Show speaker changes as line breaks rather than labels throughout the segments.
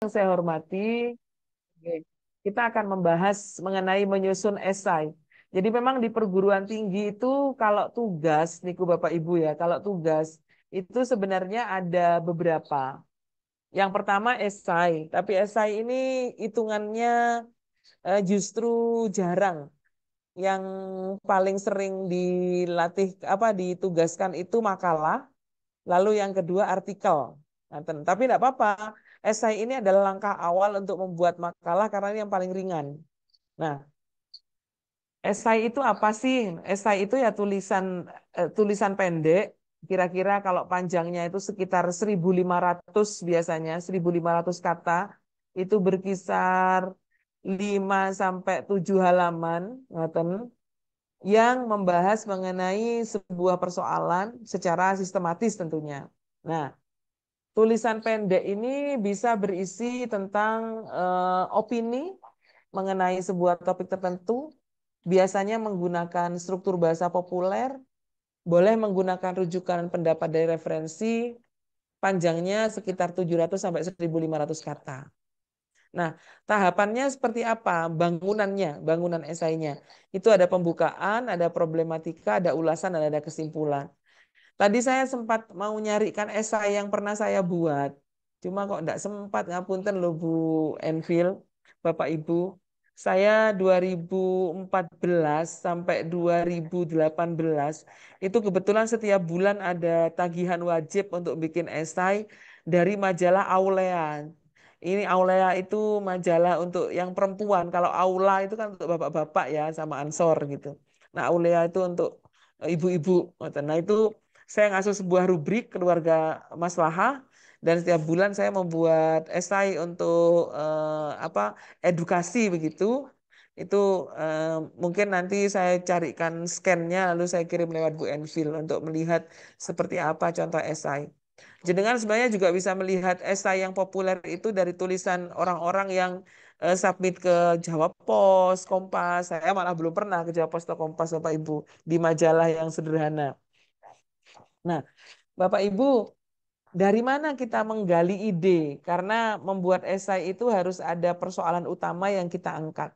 Yang saya hormati, oke, kita akan membahas mengenai menyusun esai. Jadi memang di perguruan tinggi itu kalau tugas, niku Bapak Ibu ya, kalau tugas itu sebenarnya ada beberapa. Yang pertama esai, tapi esai ini hitungannya justru jarang. Yang paling sering dilatih apa ditugaskan itu makalah, lalu yang kedua artikel. Tapi tidak apa-apa. Esai ini adalah langkah awal untuk membuat makalah karena ini yang paling ringan. Nah, esai itu apa sih? Esai itu ya tulisan pendek. Kira-kira kalau panjangnya itu sekitar 1.500 biasanya, 1.500 kata. Itu berkisar 5 sampai 7 halaman, ngoten, yang membahas mengenai sebuah persoalan secara sistematis tentunya. Nah, tulisan pendek ini bisa berisi tentang opini mengenai sebuah topik tertentu, biasanya menggunakan struktur bahasa populer, boleh menggunakan rujukan pendapat dari referensi, panjangnya sekitar 700 sampai 1.500 kata. Nah, tahapannya seperti apa? Bangunan esainya. Itu ada pembukaan, ada problematika, ada ulasan, dan ada kesimpulan. Tadi saya sempat mau nyarikan esai yang pernah saya buat. Cuma kok enggak sempat, ngapunten loh Bu Enfield, Bapak Ibu. Saya 2014 sampai 2018 itu kebetulan setiap bulan ada tagihan wajib untuk bikin esai dari majalah Aulean. Ini Aulea itu majalah untuk yang perempuan. Kalau Aula itu kan untuk bapak-bapak ya sama Ansor gitu. Nah, Aulea itu untuk ibu-ibu. Nah, itu saya ngasuh sebuah rubrik keluarga maslahah dan setiap bulan saya membuat esai untuk apa edukasi begitu. Itu mungkin nanti saya carikan scan-nya lalu saya kirim lewat Bu Enfield untuk melihat seperti apa contoh esai. Jenengan sebenarnya juga bisa melihat esai yang populer itu dari tulisan orang-orang yang submit ke Jawa Pos, Kompas. Saya malah belum pernah ke Jawa Pos atau Kompas, Bapak Ibu, di majalah yang sederhana. Nah, Bapak Ibu, dari mana kita menggali ide? Karena membuat esai itu harus ada persoalan utama yang kita angkat.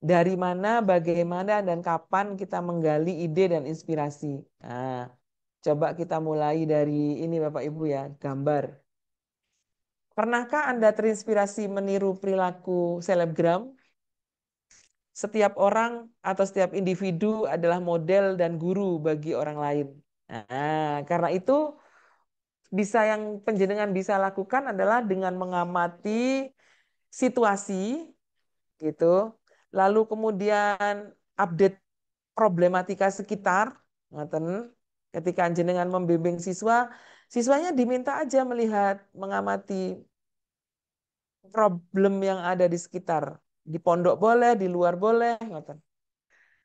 Dari mana, bagaimana, dan kapan kita menggali ide dan inspirasi. Nah, coba kita mulai dari ini Bapak Ibu ya, gambar. Pernahkah Anda terinspirasi meniru perilaku selebgram? Setiap orang atau setiap individu adalah model dan guru bagi orang lain. Nah, karena itu yang penjenengan bisa lakukan adalah dengan mengamati situasi gitu. Lalu kemudian update problematika sekitar, ngoten. Ketika jenengan membimbing siswa, siswanya diminta aja melihat, mengamati problem yang ada di sekitar. Di pondok boleh, di luar boleh, ngoten.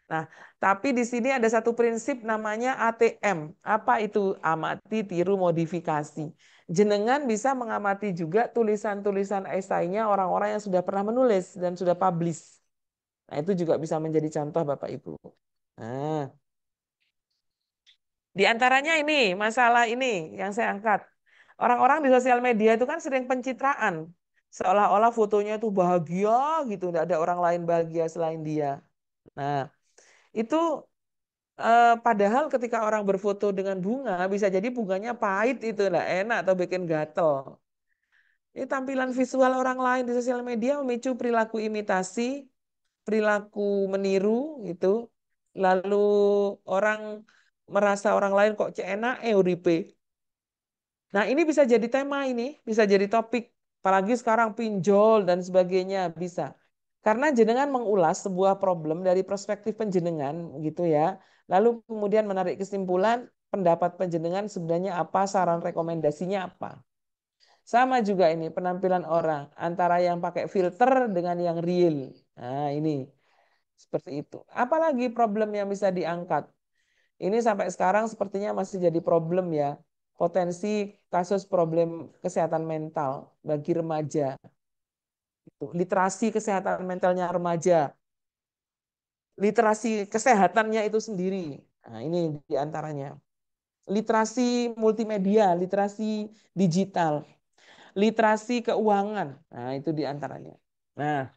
Nah, tapi di sini ada satu prinsip namanya ATM. Apa itu? Amati, tiru, modifikasi. Jenengan bisa mengamati juga tulisan-tulisan esainya orang-orang yang sudah pernah menulis dan sudah publish. Nah, itu juga bisa menjadi contoh Bapak Ibu. Nah, di antaranya ini, masalah ini yang saya angkat. Orang-orang di sosial media itu kan sering pencitraan. Seolah-olah fotonya itu bahagia gitu, tidak ada orang lain bahagia selain dia. Nah, itu padahal ketika orang berfoto dengan bunga, bisa jadi bunganya pahit itu, lah enak atau bikin gatel. Ini tampilan visual orang lain di sosial media memicu perilaku imitasi, perilaku meniru gitu. Lalu orang merasa orang lain kok cek enak uripe. Nah, ini bisa jadi tema ini, bisa jadi topik. Apalagi sekarang pinjol dan sebagainya bisa. Karena jenengan mengulas sebuah problem dari perspektif penjenengan gitu ya. Lalu kemudian menarik kesimpulan pendapat penjenengan sebenarnya apa, saran rekomendasinya apa. Sama juga ini penampilan orang antara yang pakai filter dengan yang real. Nah, ini seperti itu. Apalagi problem yang bisa diangkat. Ini sampai sekarang sepertinya masih jadi problem ya. Potensi kasus problem kesehatan mental bagi remaja. Itu. Literasi kesehatan mentalnya remaja. Literasi kesehatannya itu sendiri. Nah, ini diantaranya. Literasi multimedia, literasi digital. literasi keuangan. Nah, itu diantaranya. Nah,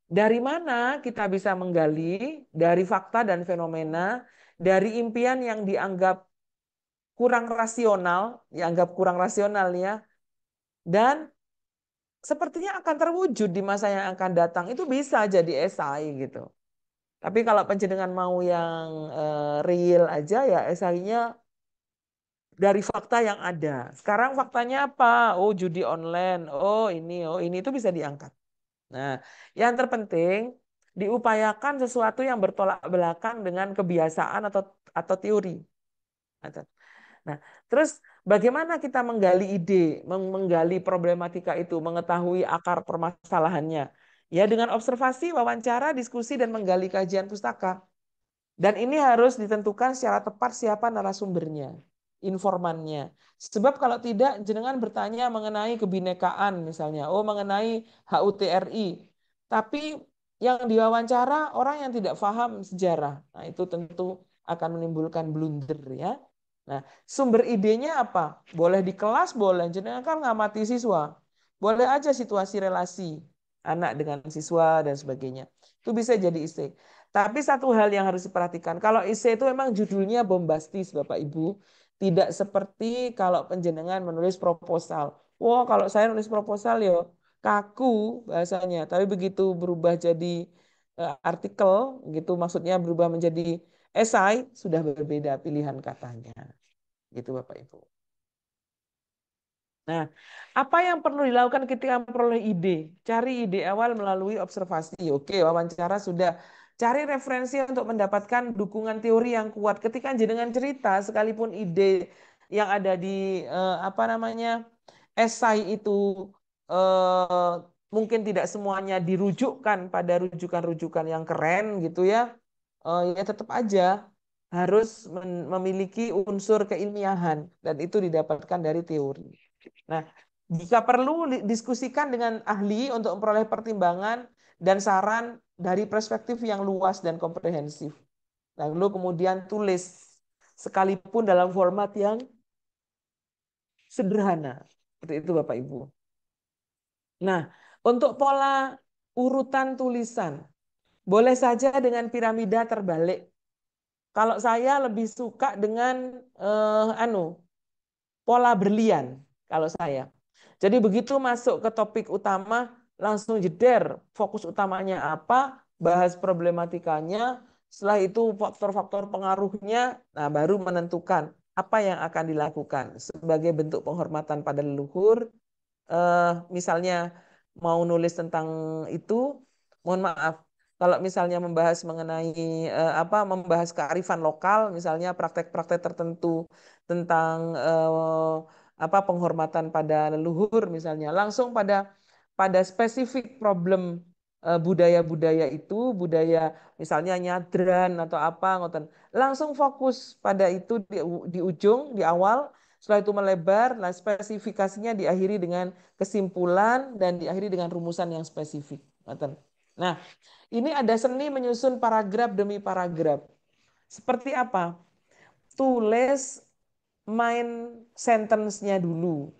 dari mana kita bisa menggali dari fakta dan fenomena, dari impian yang dianggap kurang rasional ya, dan sepertinya akan terwujud di masa yang akan datang. Itu bisa jadi esai gitu. Tapi kalau penjenengan mau yang real aja ya esainya dari fakta yang ada. Sekarang faktanya apa? Oh, judi online. Oh ini itu bisa diangkat. Nah, yang terpenting diupayakan sesuatu yang bertolak belakang dengan kebiasaan atau teori. Nah, terus bagaimana kita menggali ide, menggali problematika itu, mengetahui akar permasalahannya? Ya, dengan observasi, wawancara, diskusi, dan menggali kajian pustaka. Dan ini harus ditentukan secara tepat siapa narasumbernya, informannya. Sebab kalau tidak, jenengan bertanya mengenai kebinekaan misalnya, mengenai HUTRI. Tapi yang diwawancara orang yang tidak paham sejarah. Nah, itu tentu akan menimbulkan blunder ya. Nah, sumber idenya apa? Boleh di kelas, boleh. Jenengan kan ngamati siswa. Boleh aja situasi relasi anak dengan siswa dan sebagainya. Itu bisa jadi isi. Tapi satu hal yang harus diperhatikan, kalau isi itu memang judulnya bombastis, Bapak Ibu, tidak seperti kalau penjenengan menulis proposal. Wah, kalau saya nulis proposal ya kaku bahasanya, tapi begitu berubah jadi artikel, gitu maksudnya berubah menjadi esai, sudah berbeda pilihan katanya. Gitu Bapak Ibu. Nah, apa yang perlu dilakukan ketika memperoleh ide? Cari ide awal melalui observasi. Oke, wawancara sudah. Cari referensi untuk mendapatkan dukungan teori yang kuat. Ketika jenengan cerita, sekalipun ide yang ada di apa namanya esai itu eh, mungkin tidak semuanya dirujukkan pada rujukan-rujukan yang keren gitu ya. Ya tetap aja harus memiliki unsur keilmiahan dan itu didapatkan dari teori. Nah, jika perlu diskusikan dengan ahli untuk memperoleh pertimbangan dan saran dari perspektif yang luas dan komprehensif. Lalu kemudian tulis, sekalipun dalam format yang sederhana. Seperti itu Bapak Ibu. Nah, untuk pola urutan tulisan, boleh saja dengan piramida terbalik. Kalau saya lebih suka dengan pola berlian kalau saya. Jadi begitu masuk ke topik utama, langsung jeder, fokus utamanya apa, bahas problematikanya, setelah itu faktor-faktor pengaruhnya, nah baru menentukan apa yang akan dilakukan sebagai bentuk penghormatan pada leluhur. Misalnya mau nulis tentang itu, mohon maaf, kalau misalnya membahas mengenai membahas kearifan lokal, misalnya praktek-praktek tertentu tentang penghormatan pada leluhur, misalnya langsung pada spesifik problem budaya-budaya itu, budaya misalnya nyadran atau apa, ngoten. Langsung fokus pada itu di ujung, di awal, setelah itu melebar, nah spesifikasinya diakhiri dengan kesimpulan dan diakhiri dengan rumusan yang spesifik. Nah, ini ada seni menyusun paragraf demi paragraf. Seperti apa? Tulis main sentence-nya dulu.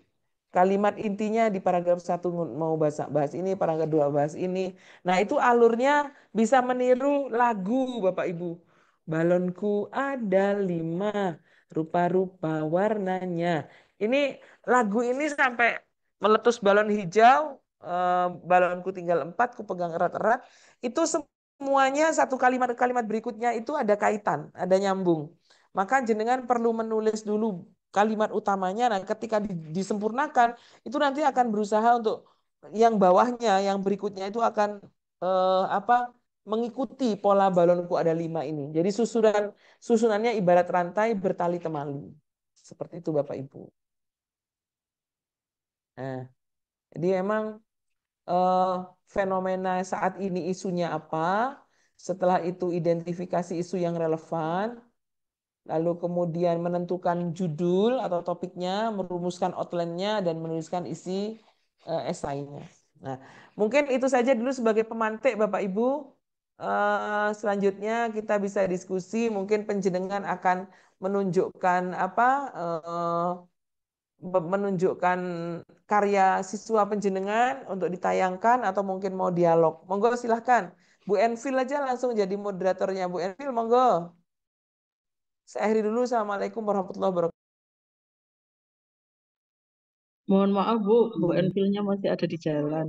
Kalimat intinya di paragraf satu mau bahas ini, paragraf dua bahas ini. Nah, itu alurnya bisa meniru lagu, Bapak Ibu. Balonku ada 5, rupa-rupa warnanya. Ini lagu ini sampai meletus balon hijau, balonku tinggal 4, ku pegang erat-erat. Itu semuanya satu kalimat-kalimat berikutnya itu ada kaitan, ada nyambung. Maka jenengan perlu menulis dulu kalimat utamanya. Nah, ketika disempurnakan, itu nanti akan berusaha untuk yang bawahnya, yang berikutnya itu akan apa mengikuti pola balonku ada 5 ini. Jadi susunannya ibarat rantai bertali temali. Seperti itu Bapak Ibu. Nah, jadi emang eh, fenomena saat ini isunya apa, setelah itu identifikasi isu yang relevan, lalu kemudian menentukan judul atau topiknya, merumuskan outline-nya, dan menuliskan isi esainya. Nah, mungkin itu saja dulu sebagai pemantik Bapak Ibu. Selanjutnya kita bisa diskusi, mungkin penjenengan akan menunjukkan menunjukkan karya siswa penjenengan untuk ditayangkan atau mungkin mau dialog. Monggo silahkan. Bu Enfil aja langsung jadi moderatornya. Bu Enfil, monggo. Saya akhiri dulu. Assalamualaikum warahmatullahi wabarakatuh.
Mohon maaf Bu, Bu
Hmm.
Enfilnya masih ada di jalan.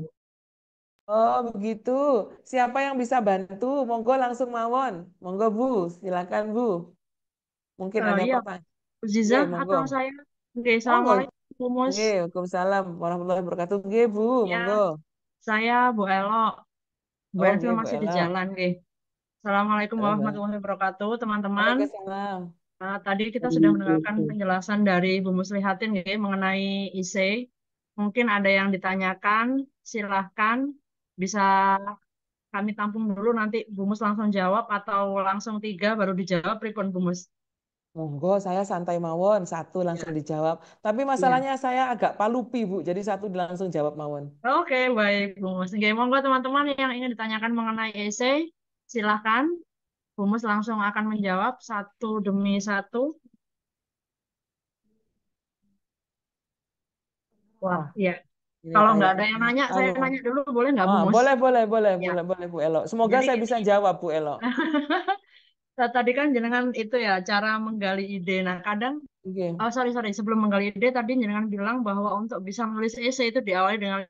Oh, begitu. Siapa yang bisa bantu? Monggo langsung mawon. Monggo Bu, silakan Bu. Mungkin ada
Iya,
pertanyaan. Oke,
Zizah
monggo.
atau saya? Oke,
Monggo.
Assalamualaikum Bu Mus.
Oke, Waalaikumsalam warahmatullahi wabarakatuh. Oke, Bu,
Ya,
monggo.
saya Bu Elo. Bu
Oh,
Enfil
oke, Bu
masih di
Ella.
jalan, oke. Assalamualaikum
Halo, Bang.
warahmatullahi wabarakatuh, teman-teman.
Waalaikumsalam.
Tadi kita sudah mendengarkan Waalaikumsalam. penjelasan dari Bu Muslihatin ya, mengenai IC. Mungkin ada yang ditanyakan, silahkan bisa kami tampung dulu nanti Bu Mus langsung jawab atau langsung tiga baru dijawab pripun Bu Mus.
Monggo, saya santai mawon, satu langsung
Ya,
dijawab. Tapi
iya.
masalahnya saya agak palupi, Bu. Jadi satu langsung jawab mawon.
Oke, baik Bu Mus. Oke, monggo teman-teman yang ingin ditanyakan mengenai essay, silahkan. Bu Mus langsung akan menjawab satu demi satu. Wah,
Wah,
iya.
ini
Kalau nggak ada
kayaknya
yang nanya, saya
anu.
nanya dulu boleh nggak Bu
Ah,
Mus?
boleh, boleh, boleh,
Ya,
boleh, boleh, Bu Elo. Semoga
jadi
saya
gini.
bisa jawab, Bu Elo.
Tadi kan jenengan itu ya cara menggali ide. Nah, kadang
Oke,
oh sorry sorry sebelum menggali ide tadi jenengan bilang bahwa untuk bisa menulis essay itu diawali dengan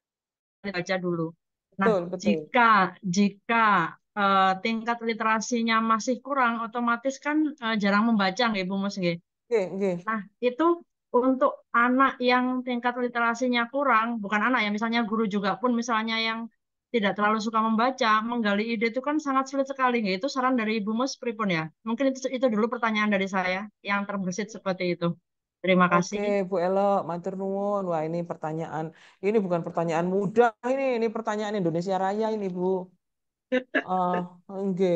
baca dulu. Nah,
betul, betul.
jika jika tingkat literasinya masih kurang, otomatis kan jarang membaca nggih Bu Mus nggih.
Oke, oke,
Nah, itu untuk anak yang tingkat literasinya kurang, bukan anak ya, misalnya guru juga pun misalnya yang tidak terlalu suka membaca, menggali ide itu kan sangat sulit sekali nggih. Itu saran dari Ibu Mus pripun ya? Mungkin itu dulu pertanyaan dari saya yang terbesit seperti itu. Terima
oke,
kasih.
Bu Elo, matur nuwun. Wah, ini bukan pertanyaan mudah ini pertanyaan Indonesia Raya ini, Bu. Oke.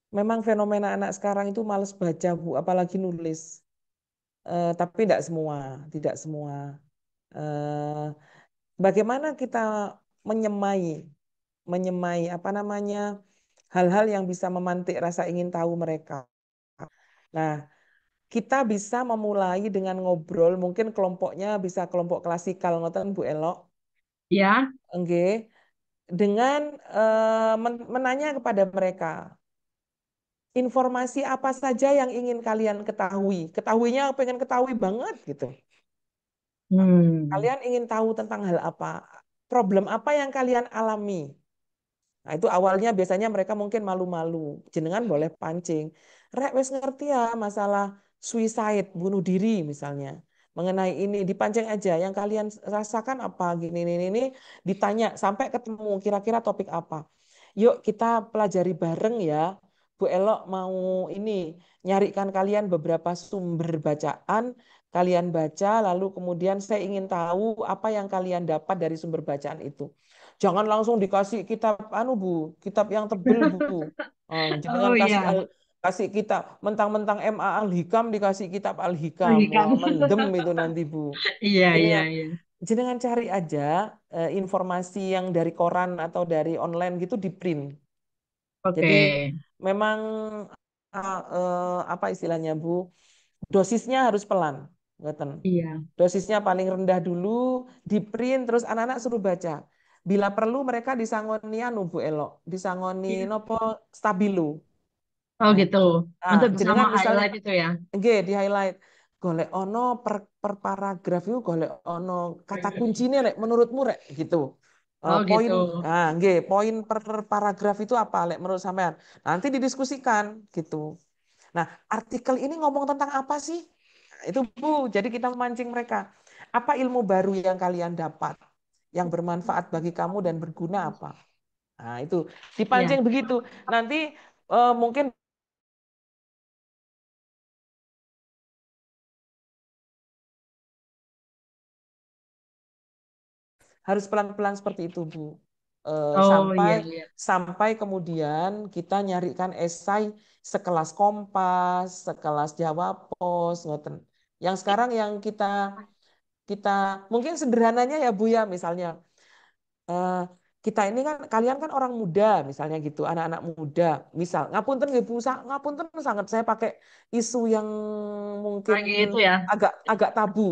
Memang fenomena anak sekarang itu males baca, Bu, apalagi nulis. Tapi tidak semua, tidak semua. Eh, Bagaimana kita menyemai, menyemai apa namanya hal-hal yang bisa memantik rasa ingin tahu mereka. Nah, kita bisa memulai dengan ngobrol, mungkin kelompoknya bisa kelompok klasikal, ngoten Bu Elok,
Ya,
nggih, dengan menanya kepada mereka informasi apa saja yang ingin kalian ketahui. Ketahuinya pengen ketahui banget gitu.
hmm,
Kalian ingin tahu tentang hal apa? Problem apa yang kalian alami? Nah, itu awalnya biasanya mereka mungkin malu-malu. Jenengan boleh pancing. Rek, wes ngerti ya masalah suicide, bunuh diri misalnya. Mengenai ini, dipancing aja. Yang kalian rasakan apa? Gini, ini. Ditanya sampai ketemu kira-kira topik apa. Yuk kita pelajari bareng ya. Bu Elok mau ini, nyarikan kalian beberapa sumber bacaan. Kalian baca, lalu kemudian saya ingin tahu apa yang kalian dapat dari sumber bacaan itu. Jangan langsung dikasih kitab anu Bu, kitab yang tebel Bu. Jangan
oh
kasih
iya,
kasih kitab mentang-mentang MA Al-Hikam dikasih kitab Al-Hikam.
lagi kan.
Wah, mendem itu nanti Bu.
Iya, iya,
Jenengan
iya.
jenengan cari aja informasi yang dari koran atau dari online gitu di print.
Oke,
Jadi memang apa istilahnya Bu? Dosisnya harus pelan. Ngoten.
iya.
Dosisnya paling rendah dulu, di print, terus anak-anak suruh baca. Bila perlu mereka disangoni anu Bu Elok, disangoni
Iya.
nopo stabilo.
Oh
Nah,
gitu.
nah,
Untuk bisa
jenengan misalnya
meng-highlight itu ya.
nggih di highlight golek ono per paragraf itu golek ono kata kuncinya rek menurutmu rek gitu.
Oh
Poin
gitu.
nggih, poin per paragraf itu apa lek menurut sampean? Nanti didiskusikan gitu. Nah, artikel ini ngomong tentang apa sih? Nah, itu Bu, jadi kita memancing mereka. Apa ilmu baru yang kalian dapat? Yang bermanfaat bagi kamu dan berguna apa? Nah, itu
Iya.
dipancing begitu. Nanti mungkin harus pelan-pelan seperti itu, Bu.
Oh
Sampai
iya iya.
sampai kemudian kita nyarikan esai sekelas Kompas, sekelas Jawa Pos, ngoten. Yang sekarang yang kita kita mungkin sederhananya ya Bu ya, misalnya eh, kita ini kan kalian kan orang muda misalnya gitu, anak-anak muda. Misal ngapunten nggih Bu, ngapunten sangat saya pakai isu yang mungkin
Lagi itu ya.
agak agak tabu.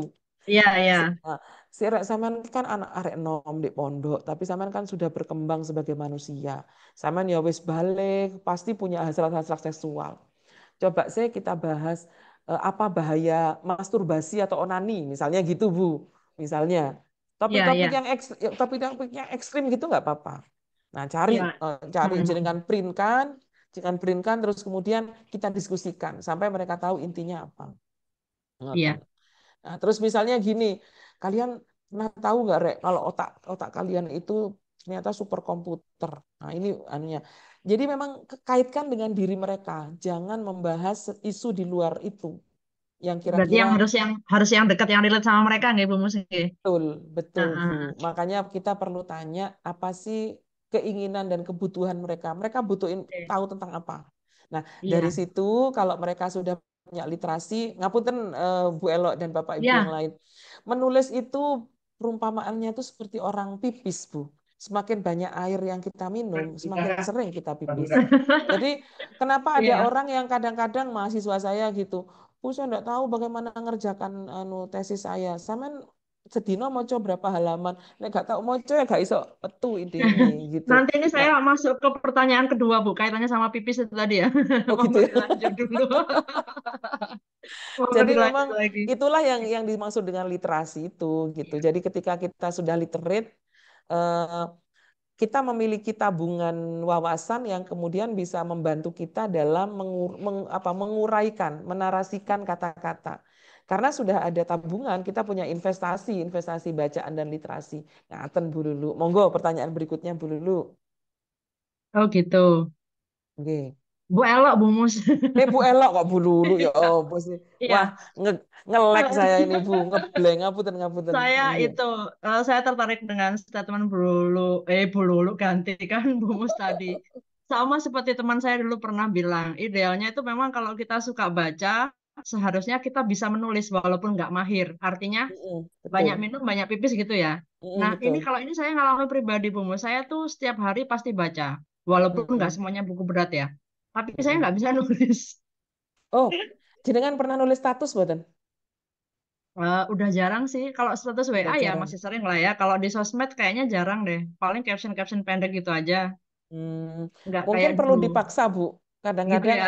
Iya, iya,
Nah, Sirek sampean kan anak arek nom di pondok, tapi sampean kan sudah berkembang sebagai manusia. Sampean ya wis balik, pasti punya hasrat-hasrat seksual. Coba saya kita bahas apa bahaya masturbasi atau onani, misalnya gitu Bu. Misalnya
iya,
topik-topik
iya,
yang topik-topik yang ekstrim gitu nggak apa-apa. Nah, cari
iya.
cari
Hmm,
jenengan print kan, terus kemudian kita diskusikan sampai mereka tahu intinya apa. Ngoten.
iya.
Nah, terus misalnya gini, kalian pernah tahu nggak Rek, kalau otak otak kalian itu ternyata superkomputer. Nah, ini anunya. Jadi memang kaitkan dengan diri mereka, jangan membahas isu di luar itu yang
Berarti
kira-kira
yang harus yang dekat yang relate sama mereka nggak Bu Mus? Nggih?
betul, betul
Nah,
Bu. Makanya kita perlu tanya apa sih keinginan dan kebutuhan mereka. Mereka butuhin
oke.
tahu tentang apa. Nah, dari
Iya,
situ kalau mereka sudah punya literasi, ngapunten Bu Elok dan Bapak Ibu yang
iya.
lain. Menulis itu perumpamaannya itu seperti orang pipis, Bu. Semakin banyak air yang kita minum, semakin sering kita pipis. Jadi, kenapa ada
Iya.
orang yang kadang-kadang mahasiswa saya gitu, Bu, saya enggak tahu bagaimana ngerjakan tesis saya. Sama sedino moco berapa halaman. Nek gak tahu moco ya gak iso petu ide ini gitu.
Nanti ini
Nah,
saya masuk ke pertanyaan kedua, Bu, kaitannya sama pipis itu tadi ya.
oh gitu
Mau
ya.
dilanjut dulu. Mau
Jadi
dilanjut
memang
lagi.
itulah yang dimaksud dengan literasi itu gitu.
Iya.
Jadi ketika kita sudah literate, eh, kita memiliki tabungan wawasan yang kemudian bisa membantu kita dalam menguraikan, menarasikan kata-kata. Karena sudah ada tabungan, kita punya investasi, investasi bacaan dan literasi. Nah, Aten Bu Lulu. Monggo pertanyaan berikutnya Bu Lulu.
Oh gitu.
Oke.
Bu Elok, Bu Mus.
Bu Elok kok Bu Lulu ya apa sih? Wah,
Iya.
nge ngelek saya ini Bu, ngeblank ngapunten ngapunten.
Saya
Nggih.
itu, saya tertarik dengan statement Bu Lulu ganti kan Bu Mus tadi. Sama seperti teman saya dulu pernah bilang, idealnya itu memang kalau kita suka baca, seharusnya kita bisa menulis walaupun nggak mahir. Artinya banyak
Betul.
minum, banyak pipis gitu ya. Nah, ini
Betul.
kalau ini saya ngalami pribadi, Bu Mus. Saya tuh setiap hari pasti baca, walaupun nggak
Mm-mm.
semuanya buku berat ya. Tapi saya
Mm-mm.
nggak bisa nulis.
Oh, jenengan pernah nulis status mboten?
Udah jarang sih. Kalau status
Udah
WA ya
jarang.
masih sering lah ya. Kalau di sosmed kayaknya jarang deh. Paling caption-caption pendek gitu aja.
Hmm,
Nggak
mungkin
kayak
perlu
dulu.
dipaksa, Bu.
Gitu
Kadang-kadang
ya.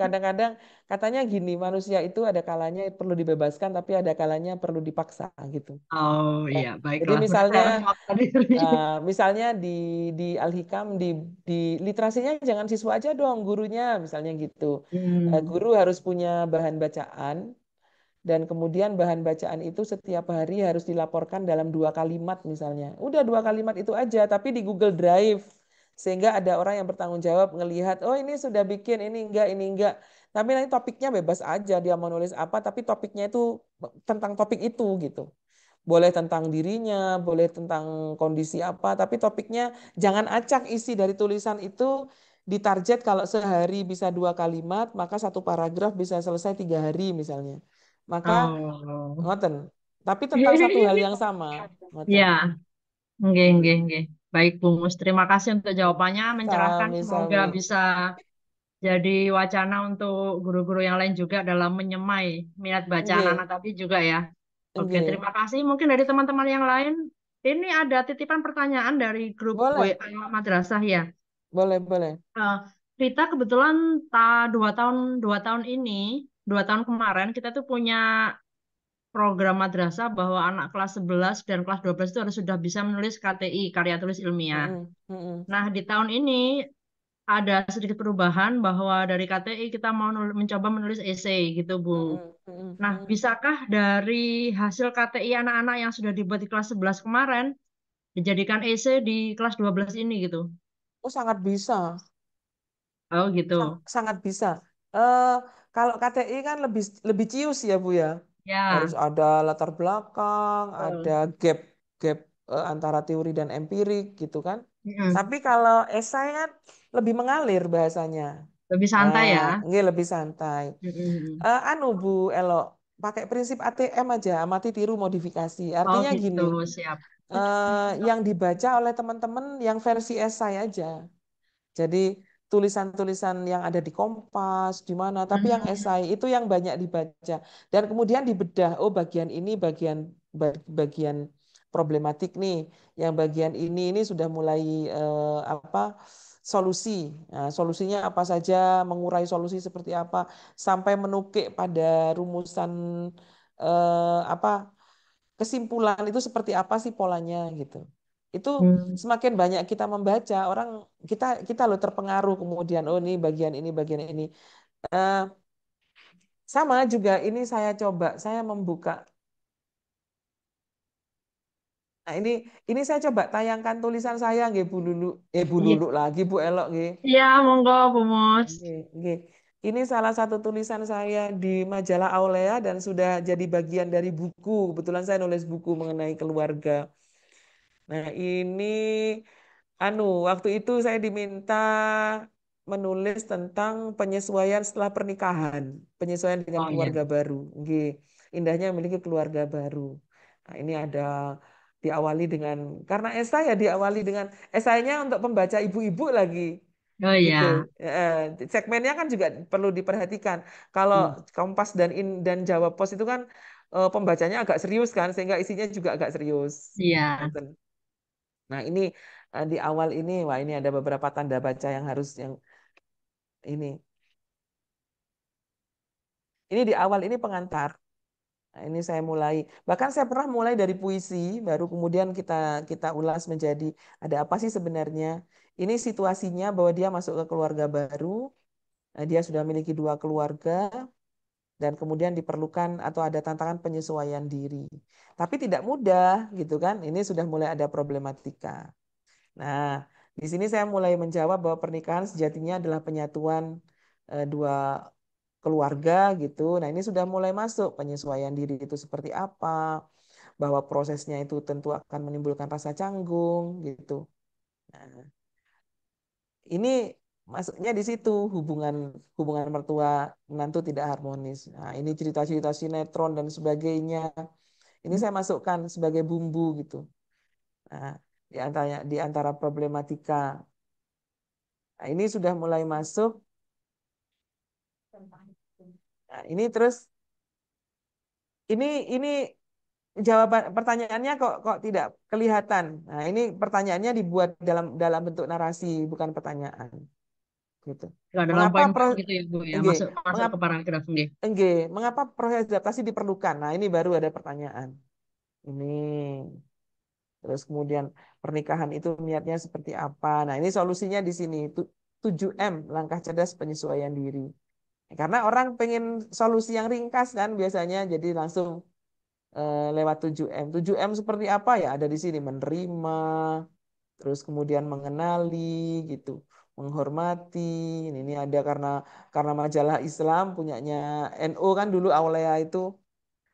kadang-kadang katanya gini, manusia itu ada kalanya perlu dibebaskan, tapi ada kalanya perlu dipaksa gitu.
Oh
Ya.
iya,
Jadi
baiklah. Berarti
misalnya,
saya harus memaksa diri.
misalnya di Al-Hikam di literasinya jangan siswa aja dong, gurunya misalnya gitu.
Hmm.
Guru harus punya bahan bacaan. Dan kemudian bahan bacaan itu setiap hari harus dilaporkan dalam 2 kalimat misalnya. Udah 2 kalimat itu aja, tapi di Google Drive. Sehingga ada orang yang bertanggung jawab ngelihat, oh ini sudah bikin, ini enggak, ini enggak. Tapi nanti topiknya bebas aja, dia mau nulis apa, tapi topiknya itu tentang topik itu gitu. Boleh tentang dirinya, boleh tentang kondisi apa, tapi topiknya jangan acak isi dari tulisan itu ditarget kalau sehari bisa 2 kalimat, maka satu paragraf bisa selesai 3 hari misalnya. Maka
Oh.
ngoten. Tapi tentang satu hal yang sama, ngoten.
Ya, nggih, nggih, nggih. Baik, Bu Mus. Terima kasih untuk jawabannya, mencerahkan. Semoga
Sami-sami.
bisa jadi wacana untuk guru-guru yang lain juga dalam menyemai minat baca
Nggih,
anak-anak tadi juga ya. Oke,
nggih.
terima kasih. Mungkin dari teman-teman yang lain, ini ada titipan pertanyaan dari grup
Boleh,
WA Madrasah ya.
boleh, boleh.
Eh, Rita kebetulan 2 tahun ini, 2 tahun kemarin kita tuh punya program madrasah bahwa anak kelas 11 dan kelas 12 itu harus sudah bisa menulis KTI, karya tulis ilmiah.
Mm-mm, mm-mm,
Nah, di tahun ini ada sedikit perubahan bahwa dari KTI kita mau mencoba menulis esai gitu, Bu.
mm-mm, mm-mm,
Nah,
mm-mm.
bisakah dari hasil KTI anak-anak yang sudah dibuat di kelas 11 kemarin dijadikan esai di kelas 12 ini gitu?
Oh, sangat bisa.
Oh, gitu.
Sangat bisa. Eh, Kalau KTI kan lebih lebih cius ya Bu ya. Harus
Ya,
ada latar belakang, ada
betul.
gap gap antara teori dan empirik gitu kan.
Mm-mm.
Tapi kalau esai kan lebih mengalir bahasanya.
Lebih santai
Nah,
ya.
ini lebih santai.
Mm-mm.
Anu Bu Elo, pakai prinsip ATM aja, amati tiru modifikasi.
Oh
Artinya
gitu,
gini,
siap.
yang dibaca oleh teman-teman yang versi esai aja. Jadi tulisan-tulisan yang ada di Kompas, di mana, tapi yang
Hmm.
esai itu yang banyak dibaca. Dan kemudian dibedah, oh bagian ini bagian problematik nih, yang bagian ini sudah mulai apa solusi. Nah, solusinya apa saja, mengurai solusi seperti apa, sampai menukik pada rumusan apa kesimpulan itu seperti apa sih polanya gitu. Itu
Hmm.
semakin banyak kita membaca, orang kita kita loh terpengaruh kemudian oh ini bagian ini. Eh, sama juga ini saya coba saya membuka. Nah, ini saya coba tayangkan tulisan saya nggih Bu Lulu. Bu
Iya,
Lulu lagi Bu Elok nggih.
iya, monggo Bu Mus.
Nggih, nggih. Ini salah satu tulisan saya di majalah Aulia dan sudah jadi bagian dari buku. Kebetulan saya nulis buku mengenai keluarga. Nah, ini waktu itu saya diminta menulis tentang penyesuaian setelah pernikahan, penyesuaian dengan
Oh iya.
keluarga baru. Nggih, indahnya memiliki keluarga baru. Nah, ini ada diawali dengan karena esai ya diawali dengan esainya untuk pembaca ibu-ibu lagi
Oh
gitu.
iya.
Segmennya kan juga perlu diperhatikan. Kalau
Hmm.
Kompas dan Jawa Pos itu kan pembacanya agak serius kan, sehingga isinya juga agak serius.
Iya.
Gitu. Nah, ini di awal ini, wah ini ada beberapa tanda baca yang harus yang ini. Ini di awal ini pengantar. Nah, ini saya mulai. Bahkan saya pernah mulai dari puisi, baru kemudian kita kita ulas menjadi ada apa sih sebenarnya. Ini situasinya bahwa dia masuk ke keluarga baru, dia sudah memiliki dua keluarga, dan kemudian diperlukan atau ada tantangan penyesuaian diri. Tapi tidak mudah, gitu kan. Ini sudah mulai ada problematika. Nah, di sini saya mulai menjawab bahwa pernikahan sejatinya adalah penyatuan dua keluarga gitu. Nah, ini sudah mulai masuk penyesuaian diri itu seperti apa, bahwa prosesnya itu tentu akan menimbulkan rasa canggung gitu. Nah, ini masuknya di situ hubungan hubungan mertua menantu tidak harmonis. Nah, ini cerita-cerita sinetron dan sebagainya. Ini saya masukkan sebagai bumbu gitu. Nah, di antara problematika. Nah, ini sudah mulai masuk. Nah, ini terus ini jawaban pertanyaannya kok kok tidak kelihatan. Nah, ini pertanyaannya dibuat dalam dalam bentuk narasi bukan pertanyaan gitu.
Nggak dalam
Mengapa
poin
pro
blank gitu ya Bu ya.
enggak,
Masuk masuk
mengapa
ke paragraf nih.
mengapa proses adaptasi diperlukan? Nah, ini baru ada pertanyaan. Ini terus kemudian pernikahan itu niatnya seperti apa? Nah, ini solusinya di sini. 7M langkah cerdas penyesuaian diri. Karena orang pengen solusi yang ringkas kan biasanya jadi langsung lewat 7M. 7M seperti apa ya? Ada di sini menerima, terus kemudian mengenali gitu, menghormati. Ini ada karena majalah Islam punyanya NU kan dulu Aulia itu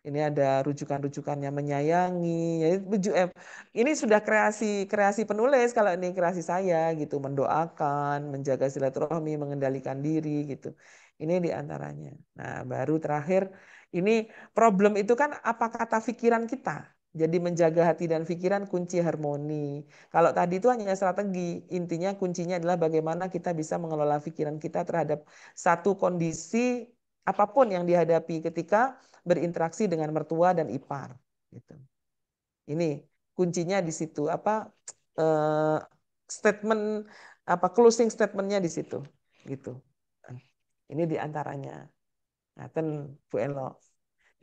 ini ada rujukan-rujukannya menyayangi. Ya, 7M. Ini sudah kreasi kreasi penulis kalau ini kreasi saya gitu, mendoakan, menjaga silaturahmi, mengendalikan diri gitu. Ini diantaranya. Nah, baru terakhir ini problem itu kan apa kata pikiran kita. Jadi menjaga hati dan pikiran kunci harmoni. Kalau tadi itu hanya strategi, intinya kuncinya adalah bagaimana kita bisa mengelola pikiran kita terhadap satu kondisi apapun yang dihadapi ketika berinteraksi dengan mertua dan ipar gitu. Ini kuncinya di situ apa eh, statement apa closing statementnya di situ gitu. Ini diantaranya. Nah, Bu Elo.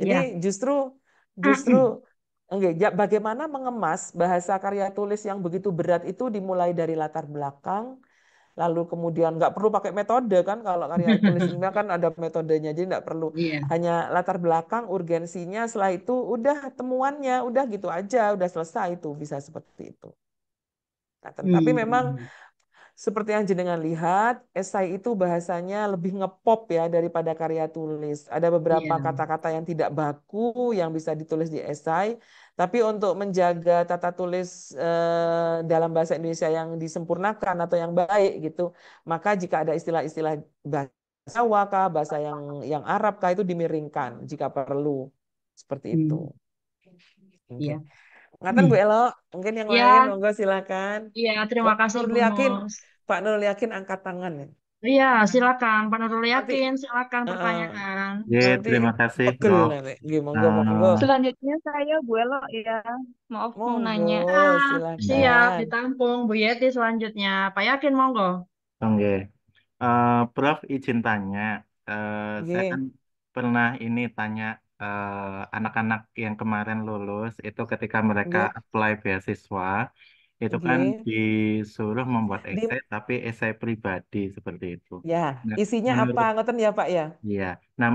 Jadi
Iya.
justru justru enggak, ya, bagaimana mengemas bahasa karya tulis yang begitu berat itu dimulai dari latar belakang, lalu kemudian nggak perlu pakai metode kan kalau karya tulis ilmiah kan ada metodenya jadi nggak perlu
Iya.
hanya latar belakang urgensinya setelah itu udah temuannya udah gitu aja udah selesai itu bisa seperti itu. Nah, tapi memang
Hmm.
seperti yang jenengan lihat, esai itu bahasanya lebih ngepop ya daripada karya tulis. Ada beberapa
Iya.
kata-kata yang tidak baku yang bisa ditulis di esai, tapi untuk menjaga tata tulis dalam bahasa Indonesia yang disempurnakan atau yang baik gitu, maka jika ada istilah-istilah bahasa Jawa kah, bahasa yang Arab kah itu dimiringkan jika perlu. Seperti itu.
Hmm.
Oke.
Iya.
Ngaten Bu Elo, mungkin yang lain
Iya.
monggo silakan.
Iya. Terima
Pak
kasih
Nurul
Bu
Yakin,
Mus.
Pak Nurul Yakin angkat tangan ya.
Iya, silakan Pak Nurul
Nanti
Yakin, silakan
eh,
pertanyaan.
Ya,
nanti
terima kasih,
pegel
Prof.
nanti. Gih, monggo monggo
Eh,
Selanjutnya saya Bu Elo ya. Maaf mau
monggo
nanya.
Siap, siap,
silakan.
ditampung Bu Yeti selanjutnya. Pak Yakin, monggo.
Oke. Prof, izin tanya. Saya kan
Gih,
pernah ini tanya anak-anak yang kemarin lulus itu ketika mereka
gih,
apply beasiswa, itu kan
gih.
disuruh membuat
Di
esai, tapi esai pribadi seperti itu.
ya,
Nah,
isinya apa
menurut
ngoten ya Pak ya?
Iya. Nah,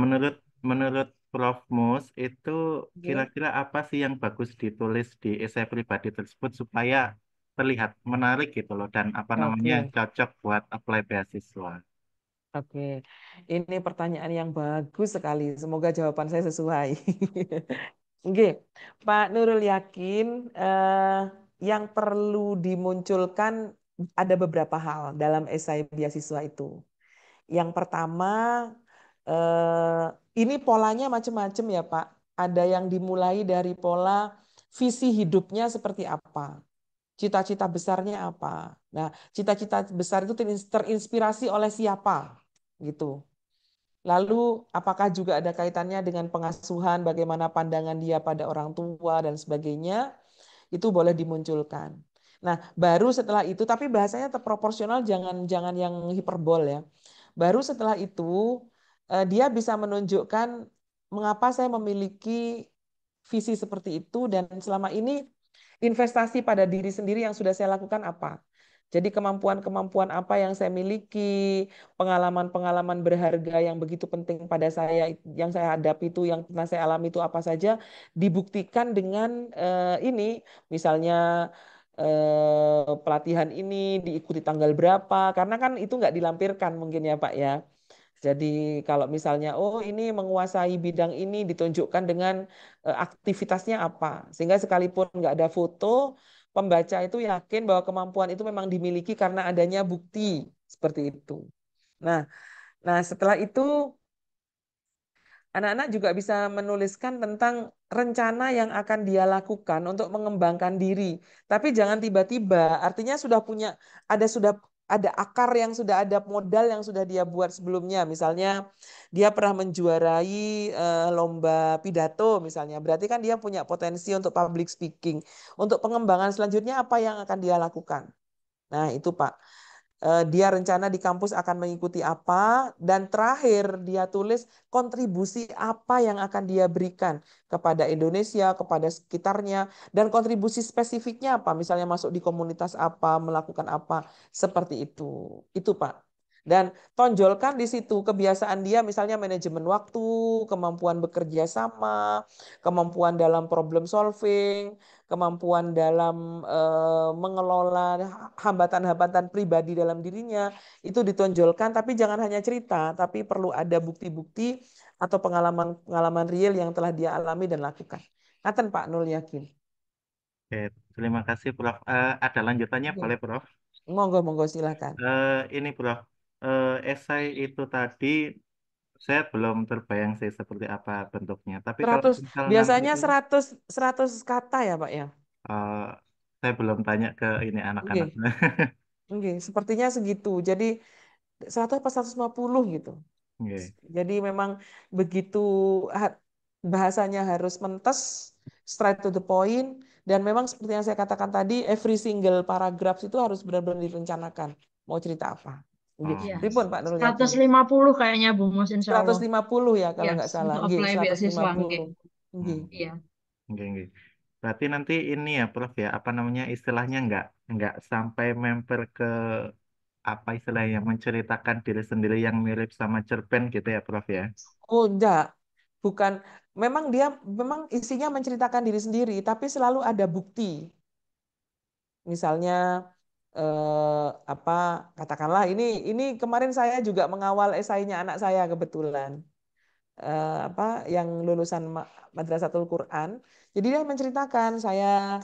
menurut Prof Mus itu
Gih.
kira-kira apa sih yang bagus ditulis di esai pribadi tersebut supaya terlihat menarik gitu loh dan apa namanya
Oke.
cocok buat apply beasiswa.
Oke, ini pertanyaan yang bagus sekali. Semoga jawaban saya sesuai. Oke, Pak Nurul yakin yang perlu dimunculkan ada beberapa hal dalam esai beasiswa itu. Yang pertama, ini polanya macam-macam ya Pak. Ada yang dimulai dari pola visi hidupnya seperti apa, cita-cita besarnya apa. Nah, cita-cita besar itu terinspirasi oleh siapa, gitu. Lalu, apakah juga ada kaitannya dengan pengasuhan, bagaimana pandangan dia pada orang tua dan sebagainya, itu boleh dimunculkan. Nah, baru setelah itu, tapi bahasanya tetap proporsional, jangan jangan yang hiperbol ya. Baru setelah itu, dia bisa menunjukkan mengapa saya memiliki visi seperti itu dan selama ini investasi pada diri sendiri yang sudah saya lakukan apa. Jadi kemampuan-kemampuan apa yang saya miliki, pengalaman-pengalaman berharga yang begitu penting pada saya, yang saya hadapi itu, yang pernah saya alami itu apa saja, dibuktikan dengan ini, misalnya pelatihan ini diikuti tanggal berapa, karena kan itu nggak dilampirkan mungkin ya Pak ya. Jadi kalau misalnya, oh ini menguasai bidang ini ditunjukkan dengan aktivitasnya apa. Sehingga sekalipun nggak ada foto, pembaca itu yakin bahwa kemampuan itu memang dimiliki karena adanya bukti seperti itu. Nah, nah setelah itu anak-anak juga bisa menuliskan tentang rencana yang akan dia lakukan untuk mengembangkan diri. Tapi jangan tiba-tiba, artinya sudah ada akar yang sudah ada modal yang sudah dia buat sebelumnya. Misalnya dia pernah menjuarai lomba pidato misalnya. Berarti kan dia punya potensi untuk public speaking. Untuk pengembangan selanjutnya apa yang akan dia lakukan? Nah, itu Pak. Dia rencana di kampus akan mengikuti apa, dan terakhir dia tulis kontribusi apa yang akan dia berikan kepada Indonesia, kepada sekitarnya, dan kontribusi spesifiknya apa, misalnya masuk di komunitas apa, melakukan apa, seperti itu. Itu Pak. Dan tonjolkan di situ kebiasaan dia, misalnya manajemen waktu, kemampuan bekerja sama, kemampuan dalam problem solving, kemampuan dalam mengelola hambatan-hambatan pribadi dalam dirinya, itu ditonjolkan, tapi jangan hanya cerita, tapi perlu ada bukti-bukti atau pengalaman-pengalaman real yang telah dia alami dan lakukan. Ngaten Pak Nul yakin.
Oke, terima kasih Prof. Ada lanjutannya
Oke.
boleh Prof?
Monggo, monggo silakan.
Ini Prof, esai itu tadi saya belum terbayang sih seperti apa bentuknya. Tapi kalau
100,
misal nanti
biasanya 100 kata ya Pak ya.
eh, saya belum tanya ke ini anak-anak.
Oke, oke, sepertinya segitu. Jadi 100 apa 150 gitu.
Oke.
Jadi memang begitu bahasanya harus mentes, straight to the point, dan memang seperti yang saya katakan tadi, every single paragraph itu harus benar-benar direncanakan. Mau cerita apa? Oke.
Ya,
Oh.
Pripun Pak Nurul Yakin?
150 kayaknya Bu Mus, insya Allah.
150 ya kalau
Ya,
nggak salah.
untuk
Nggih,
apply beasiswa. Nggih.
150. Nggih.
Hmm.
Iya.
Oke, oke. Berarti nanti ini ya, Prof ya, apa namanya istilahnya nggak sampai member ke apa istilahnya menceritakan diri sendiri yang mirip sama cerpen gitu ya, Prof ya.
Oh, enggak. Bukan. Memang isinya menceritakan diri sendiri, tapi selalu ada bukti. Misalnya apa katakanlah ini kemarin saya juga mengawal esainya anak saya kebetulan apa yang lulusan Madrasatul Quran. Jadi dia menceritakan saya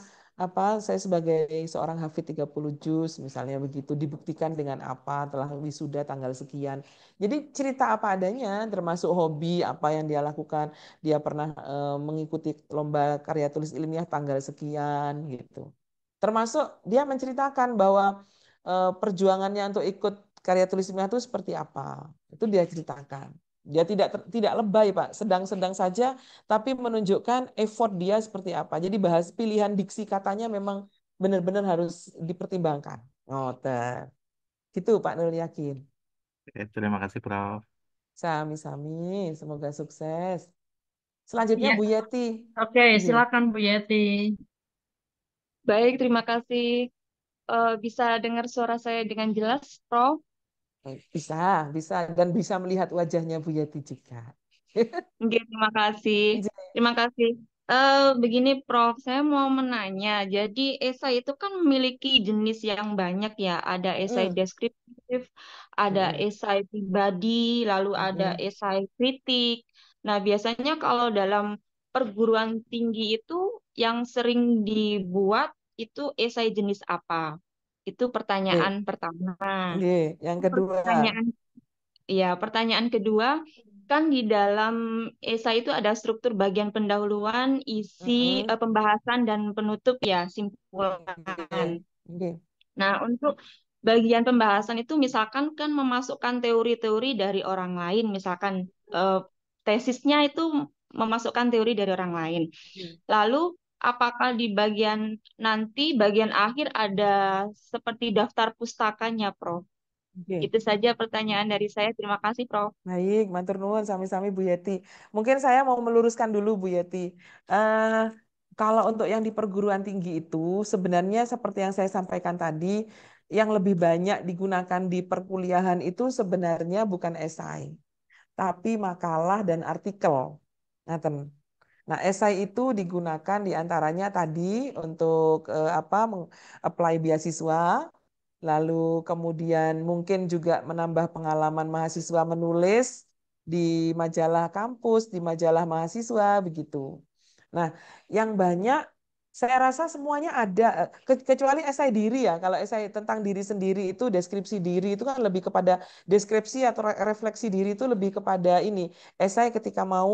sebagai seorang hafid 30 juz misalnya begitu dibuktikan dengan apa telah wisuda tanggal sekian. Jadi cerita apa adanya termasuk hobi apa yang dia lakukan. Dia pernah mengikuti lomba karya tulis ilmiah tanggal sekian gitu. Termasuk dia menceritakan bahwa perjuangannya untuk ikut karya tulis ilmiah itu seperti apa. Itu dia ceritakan. Dia tidak lebay, Pak, sedang-sedang saja, tapi menunjukkan effort dia seperti apa. Jadi bahas pilihan diksi katanya memang benar-benar harus dipertimbangkan. Ngoten. Gitu Pak Nurul Yakin.
Oke, terima kasih Prof.
Sami-sami, semoga sukses. Selanjutnya
Iya,
Bu Yeti.
oke,
Nggih.
silakan Bu Yeti.
Baik, terima kasih. Bisa dengar suara saya dengan jelas, Prof?
Bisa, bisa dan bisa melihat wajahnya Bu Yeti juga.
Oke, terima kasih.
Nggih.
Terima kasih. Begini, Prof, saya mau menanya. Jadi, esai itu kan memiliki jenis yang banyak ya. Ada esai
Mm,
deskriptif, ada
mm,
esai pribadi, lalu ada
mm,
esai kritik. Nah, biasanya kalau dalam perguruan tinggi itu yang sering dibuat itu esai jenis apa? Itu
nggih,
pertanyaan pertama.
nggih. Yang kedua.
Pertanyaan Ya, pertanyaan kedua, kan di dalam esai itu ada struktur bagian pendahuluan, isi,
Mm,
pembahasan, dan penutup ya, simpulan.
nggih, nggih.
Nah, untuk bagian pembahasan itu misalkan kan memasukkan teori-teori dari orang lain, misalkan eh, tesisnya itu memasukkan teori dari orang lain.
Nggih,
Lalu, apakah di bagian akhir ada seperti daftar pustakanya, Prof?
nggih.
Itu saja pertanyaan dari saya. Terima kasih, Prof.
Baik, matur nuwun sami-sami Bu Yeti. Mungkin saya mau meluruskan dulu Bu Yeti. Eh, kalau untuk yang di perguruan tinggi itu sebenarnya seperti yang saya sampaikan tadi, yang lebih banyak digunakan di perkuliahan itu sebenarnya bukan esai, tapi makalah dan artikel. Ngaten. Nah, esai itu digunakan diantaranya tadi untuk apply beasiswa, lalu kemudian mungkin juga menambah pengalaman mahasiswa menulis di majalah kampus, di majalah mahasiswa, begitu. Nah, yang banyak saya rasa semuanya ada, kecuali esai diri ya. Kalau esai tentang diri sendiri itu, deskripsi diri itu kan lebih kepada deskripsi atau refleksi diri itu lebih kepada ini, esai ketika mau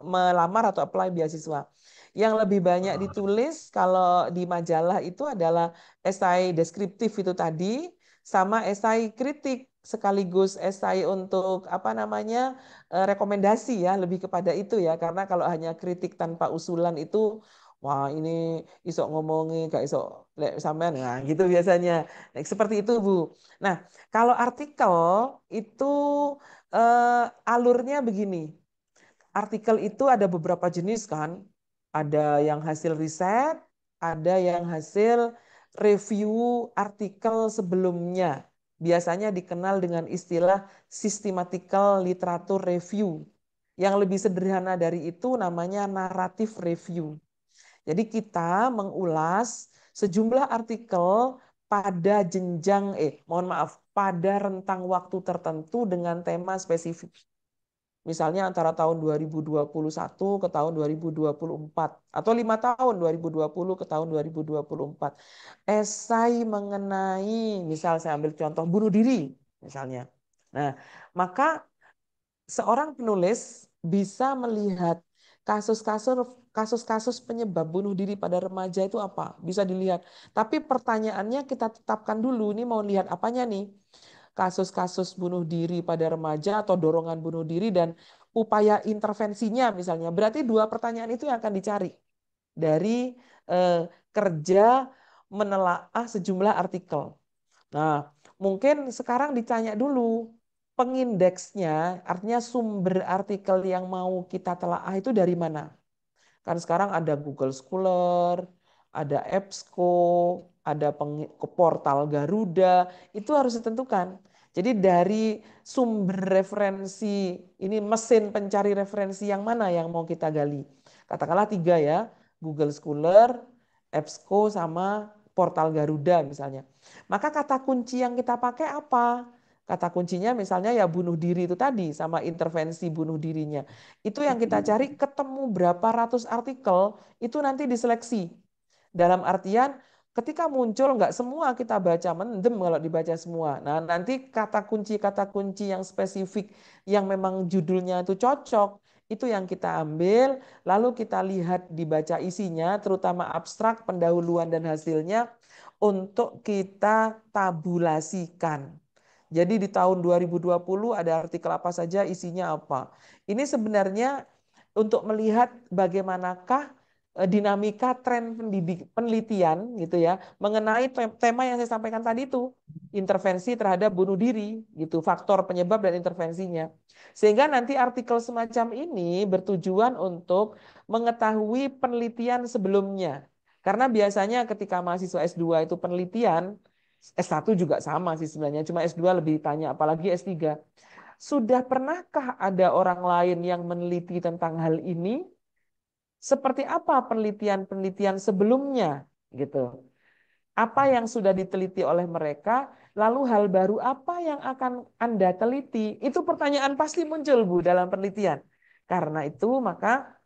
melamar atau apply beasiswa. Yang lebih banyak ditulis kalau di majalah itu adalah esai deskriptif itu tadi, sama esai kritik sekaligus esai untuk apa namanya rekomendasi ya, lebih kepada itu ya, karena kalau hanya kritik tanpa usulan itu wah ini isok ngomongi gak isok lek sampean nah gitu biasanya. Nah, seperti itu Bu. Nah, kalau artikel itu alurnya begini. Artikel itu ada beberapa jenis kan. Ada yang hasil riset, ada yang hasil review artikel sebelumnya. Biasanya dikenal dengan istilah systematical literature review. Yang lebih sederhana dari itu namanya narrative review. Jadi kita mengulas sejumlah artikel pada jenjang, mohon maaf, pada rentang waktu tertentu dengan tema spesifik. Misalnya antara tahun 2021 ke tahun 2024 atau 5 tahun 2020 ke tahun 2024. Esai mengenai, misal saya ambil contoh bunuh diri misalnya. Nah, maka seorang penulis bisa melihat kasus-kasus penyebab bunuh diri pada remaja itu apa? Bisa dilihat. Tapi pertanyaannya kita tetapkan dulu, ini mau lihat apanya nih? Kasus-kasus bunuh diri pada remaja atau dorongan bunuh diri dan upaya intervensinya misalnya. Berarti dua pertanyaan itu yang akan dicari dari kerja menelaah sejumlah artikel. Nah, mungkin sekarang ditanya dulu pengindeksnya, artinya sumber artikel yang mau kita telaah itu dari mana? Kan sekarang ada Google Scholar, ada EBSCO, ada portal Garuda, itu harus ditentukan. Jadi dari sumber referensi, ini mesin pencari referensi yang mana yang mau kita gali. Katakanlah tiga ya, Google Scholar, EBSCO, sama portal Garuda misalnya. Maka kata kunci yang kita pakai apa? Kata kuncinya misalnya ya bunuh diri itu tadi, sama intervensi bunuh dirinya. Itu yang kita cari, ketemu berapa ratus artikel, itu nanti diseleksi. Dalam artian ketika muncul nggak semua kita baca, mendem kalau dibaca semua. Nah, nanti kata kunci yang spesifik yang memang judulnya itu cocok, itu yang kita ambil, lalu kita lihat dibaca isinya, terutama abstrak, pendahuluan dan hasilnya untuk kita tabulasikan. Jadi di tahun 2020 ada artikel apa saja, isinya apa. Ini sebenarnya untuk melihat bagaimanakah dinamika tren penelitian gitu ya mengenai tema yang saya sampaikan tadi itu, intervensi terhadap bunuh diri gitu, faktor penyebab dan intervensinya. Sehingga nanti artikel semacam ini bertujuan untuk mengetahui penelitian sebelumnya. Karena biasanya ketika mahasiswa S2 itu penelitian, S1 juga sama sih sebenarnya, cuma S2 lebih tanya, apalagi S3. Sudah pernahkah ada orang lain yang meneliti tentang hal ini? Seperti apa penelitian-penelitian sebelumnya? Gitu. Apa yang sudah diteliti oleh mereka, lalu hal baru apa yang akan Anda teliti? Itu pertanyaan pasti muncul, Bu, dalam penelitian. Karena itu, maka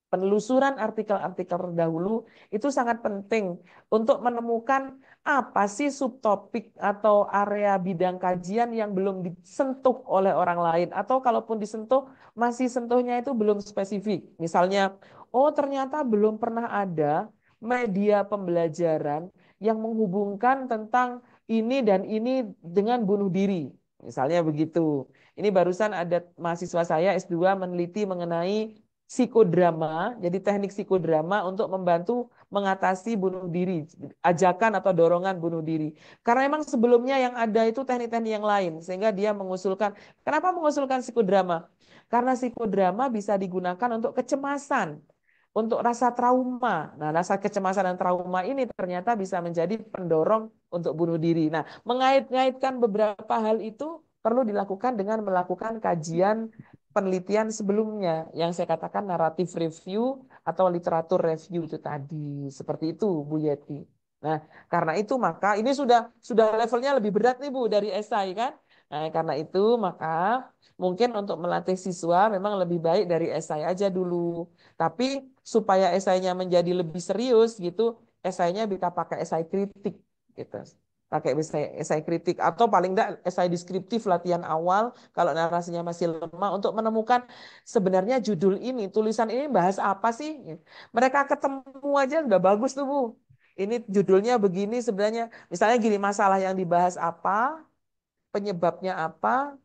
penelusuran artikel-artikel terdahulu itu sangat penting untuk menemukan apa sih subtopik atau area bidang kajian yang belum disentuh oleh orang lain, atau kalaupun disentuh masih sentuhnya itu belum spesifik. Misalnya, oh ternyata belum pernah ada media pembelajaran yang menghubungkan tentang ini dan ini dengan bunuh diri. Misalnya begitu. Ini barusan ada mahasiswa saya S2 meneliti mengenai psikodrama, jadi teknik psikodrama untuk membantu mengatasi bunuh diri, ajakan atau dorongan bunuh diri. Karena memang sebelumnya yang ada itu teknik-teknik yang lain, sehingga dia mengusulkan, kenapa mengusulkan psikodrama? Karena psikodrama bisa digunakan untuk kecemasan, untuk rasa trauma. Nah, rasa kecemasan dan trauma ini ternyata bisa menjadi pendorong untuk bunuh diri. Nah, mengait-ngaitkan beberapa hal itu perlu dilakukan dengan melakukan kajian penelitian sebelumnya yang saya katakan naratif review atau literatur review itu tadi. Seperti itu, Bu Yeti. Nah, karena itu maka ini sudah levelnya lebih berat nih Bu dari esai kan? Nah, karena itu maka mungkin untuk melatih siswa memang lebih baik dari esai aja dulu. Tapi supaya esainya menjadi lebih serius gitu, esainya bisa pakai esai kritik gitu. Pakai esai kritik atau paling enggak esai deskriptif latihan awal kalau narasinya masih lemah untuk menemukan sebenarnya judul ini, tulisan ini bahas apa sih? Mereka ketemu aja udah bagus tuh, Bu. Ini judulnya begini sebenarnya. Misalnya gini, masalah yang dibahas apa, penyebabnya apa,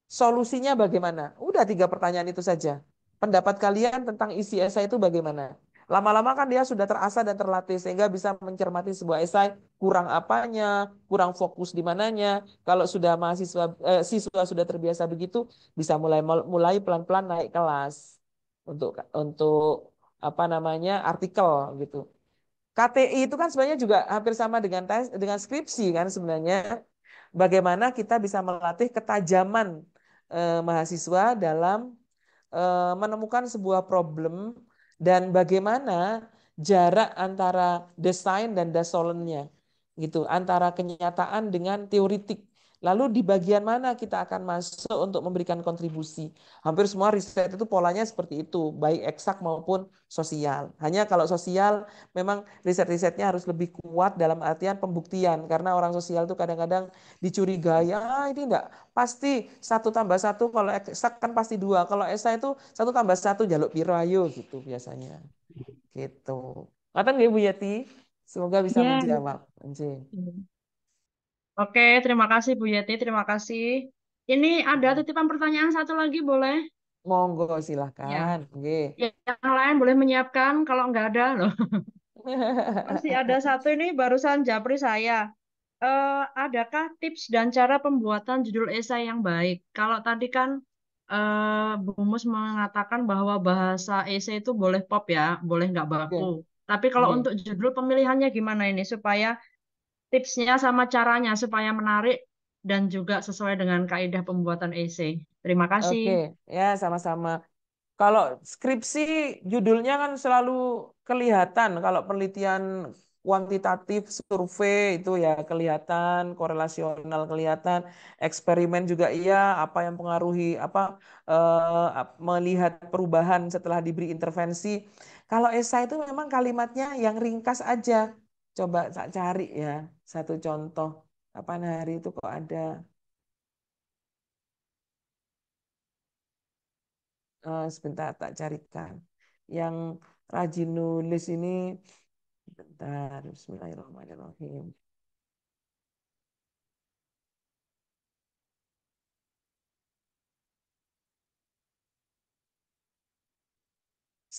solusinya bagaimana? Udah 3 pertanyaan itu saja. Pendapat kalian tentang isi esai itu bagaimana? Lama-lama kan dia sudah terasa dan terlatih sehingga bisa mencermati sebuah esai kurang apanya, kurang fokus di mananya. Kalau sudah siswa sudah terbiasa begitu, bisa mulai pelan-pelan naik kelas untuk apa namanya artikel gitu. KTI itu kan sebenarnya juga hampir sama dengan skripsi kan sebenarnya. Bagaimana kita bisa melatih ketajaman mahasiswa dalam menemukan sebuah problem dan bagaimana jarak antara desain dan dasolennya gitu, antara kenyataan dengan teoritik. Lalu di bagian mana kita akan masuk untuk memberikan kontribusi. Hampir semua riset itu polanya seperti itu, baik eksak maupun sosial. Hanya kalau sosial memang riset-risetnya harus lebih kuat dalam artian pembuktian, karena orang sosial itu kadang-kadang dicurigai, ah ini enggak pasti 1+1, kalau eksak kan pasti 2, kalau esai itu 1+1 jaluk piro ayo gitu biasanya. Gitu. Ngaten nggih Bu Yeti? Semoga bisa
Ya.
menjawab. Anjing.
Oke, terima kasih Bu Yeti, terima kasih. Ini ada titipan pertanyaan satu lagi, boleh?
Monggo
Ya,
silahkan. Nggih.
yang lain boleh menyiapkan kalau nggak ada loh. Masih ada satu ini barusan japri saya. Adakah tips dan cara pembuatan judul esai yang baik? Kalau tadi kan Bu Mus mengatakan bahwa bahasa esai itu boleh pop ya, boleh nggak baku.
Oke.
Tapi kalau
Nggih.
untuk judul pemilihannya gimana ini supaya tipsnya sama caranya supaya menarik dan juga sesuai dengan kaidah pembuatan esai. Terima kasih.
Oke, ya sama-sama. Kalau skripsi judulnya kan selalu kelihatan. Kalau penelitian kuantitatif survei itu ya kelihatan, korelasional kelihatan, eksperimen juga iya, apa yang pengaruhi apa melihat perubahan setelah diberi intervensi. Kalau esai itu memang kalimatnya yang ringkas aja. Coba tak cari ya satu contoh. Kapan hari itu kok ada sebentar tak carikan. Yang rajin nulis ini, bentar, Bismillahirrahmanirrahim.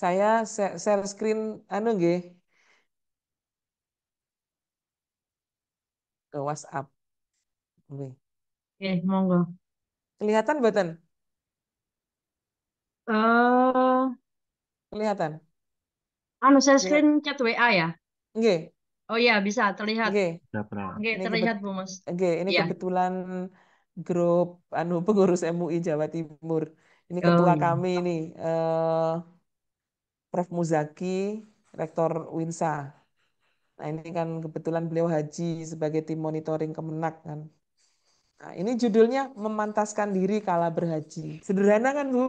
Saya share screen anu nggih ke WhatsApp. Nggih.
Oke, monggo.
Kelihatan mboten?
Eh,
Kelihatan.
anu saya
Lihat.
screen chat WA ya.
Nggih,
Oh iya, bisa terlihat.
nggih.
Udah, Pra.
Oke,
Ini
terlihat Bu Mus.
nggih, ini
Iya.
kebetulan grup anu pengurus MUI Jawa Timur. Ini
Oh
ketua
iya.
kami ini Prof. Muzaki, Rektor Winsa. Nah, ini kan kebetulan beliau haji sebagai tim monitoring Kemenak kan. Nah, ini judulnya memantaskan diri kala berhaji. Sederhana kan, Bu?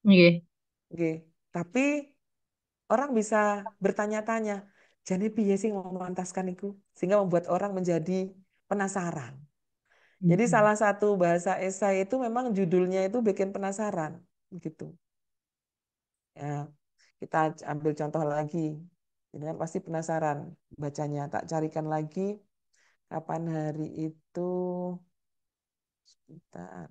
Oke.
Oke. Tapi orang bisa bertanya-tanya, jadi piye sih memantaskan itu? Sehingga membuat orang menjadi penasaran. Jadi
Mhm.
salah satu bahasa esai itu memang judulnya itu bikin penasaran, gitu. Ya, kita ambil contoh lagi. Ini kan pasti penasaran bacanya. Tak carikan lagi kapan hari itu. Sebentar.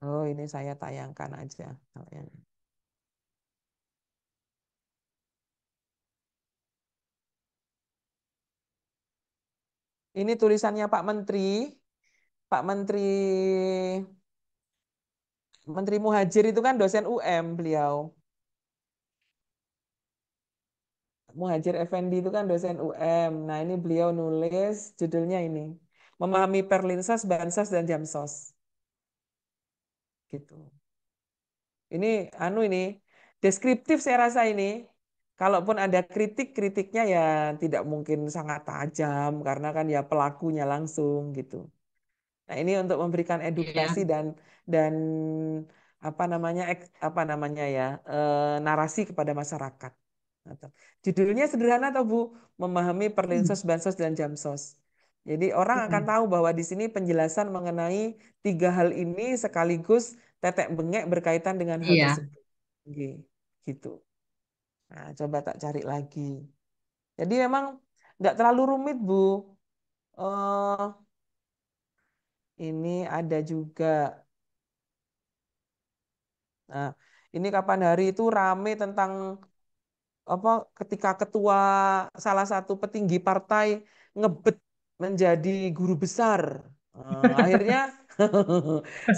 Oh, ini saya tayangkan aja. Ini tulisannya Pak Menteri. Pak Menteri Menteri Muhajir itu kan dosen UM beliau. Muhajir Effendi itu kan dosen UM. Nah, ini beliau nulis judulnya ini. Memahami Perlinsos, Bansos, dan Jamsos. Gitu. Ini ini deskriptif saya rasa ini. Kalaupun ada kritiknya ya tidak mungkin sangat tajam karena kan ya pelakunya langsung gitu. Nah, ini untuk memberikan
Iya.
edukasi dan apa namanya ya narasi kepada masyarakat. Gitu. Judulnya sederhana atau Bu, memahami
Hmm.
Perlinsos, Bansos dan Jamsos. Jadi orang akan
Iya.
tahu bahwa di sini penjelasan mengenai tiga hal ini sekaligus tetek bengek berkaitan dengan hal
Iya.
tersebut. Oke, gitu. Nah, coba tak cari lagi. Jadi memang nggak terlalu rumit, Bu. Eh, ini ada juga. Nah, ini kapan hari itu rame tentang apa ketika ketua salah satu petinggi partai ngebet menjadi guru besar. Akhirnya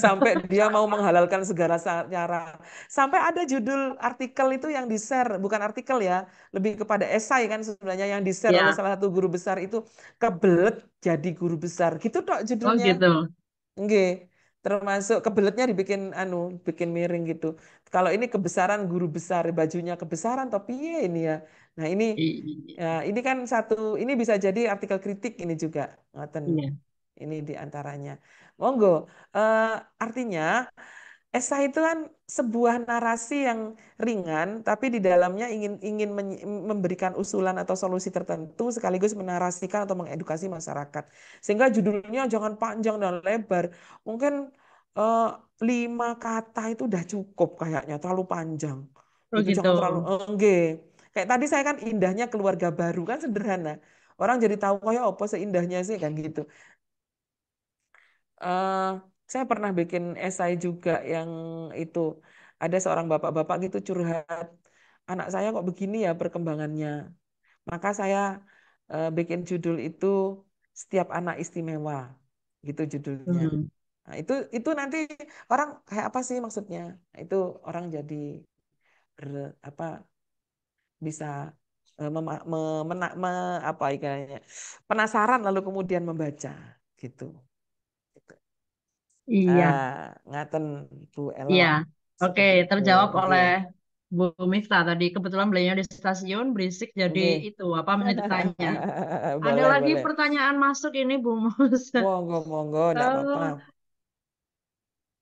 sampai dia mau menghalalkan segala cara. Sampai ada judul artikel itu yang di-share, bukan artikel ya, lebih kepada esai kan sebenarnya yang di-share oleh
Ya.
salah satu guru besar itu kebelet jadi guru besar. Gitu dok
Oh
judulnya.
gitu.
Nggih, termasuk kebeletnya dibikin bikin miring gitu. Kalau ini kebesaran guru besar, bajunya kebesaran topinya ini ya. Nah,
I-
ini kan ini bisa jadi artikel kritik ini juga. Ngoten.
Iya.
Ini di antaranya. Monggo, eh, artinya esai itu kan sebuah narasi yang ringan, tapi di dalamnya ingin ingin memberikan usulan atau solusi tertentu, sekaligus menarasikan atau mengedukasi masyarakat. Sehingga judulnya jangan panjang dan lebar. Mungkin eh, 5 kata itu udah cukup kayaknya, terlalu panjang.
Oh
Gitu
gitu.
jangan terlalu enggak. Kayak tadi saya kan indahnya keluarga baru kan sederhana. Orang jadi tahu kayak apa seindahnya sih kan gitu. eh saya pernah bikin esai juga yang itu ada seorang bapak-bapak gitu curhat, anak saya kok begini ya perkembangannya. Maka saya bikin judul itu Setiap Anak Istimewa, gitu judulnya.
Hmm.
Nah, itu nanti orang kayak apa sih maksudnya? Nah, itu orang jadi apa bisa apa ikannya penasaran lalu kemudian membaca gitu.
Iya.
Ngaten Bu Elo.
Iya. Oke,
Seperti itu.
terjawab oleh
Nggih.
Bu Miftah tadi. Kebetulan beliau di stasiun berisik jadi
Nggih.
itu apa menitip tanya. Ada
Boleh,
lagi
boleh.
pertanyaan masuk ini Bu Mus.
Monggo, monggo, enggak apa-apa.
Eh,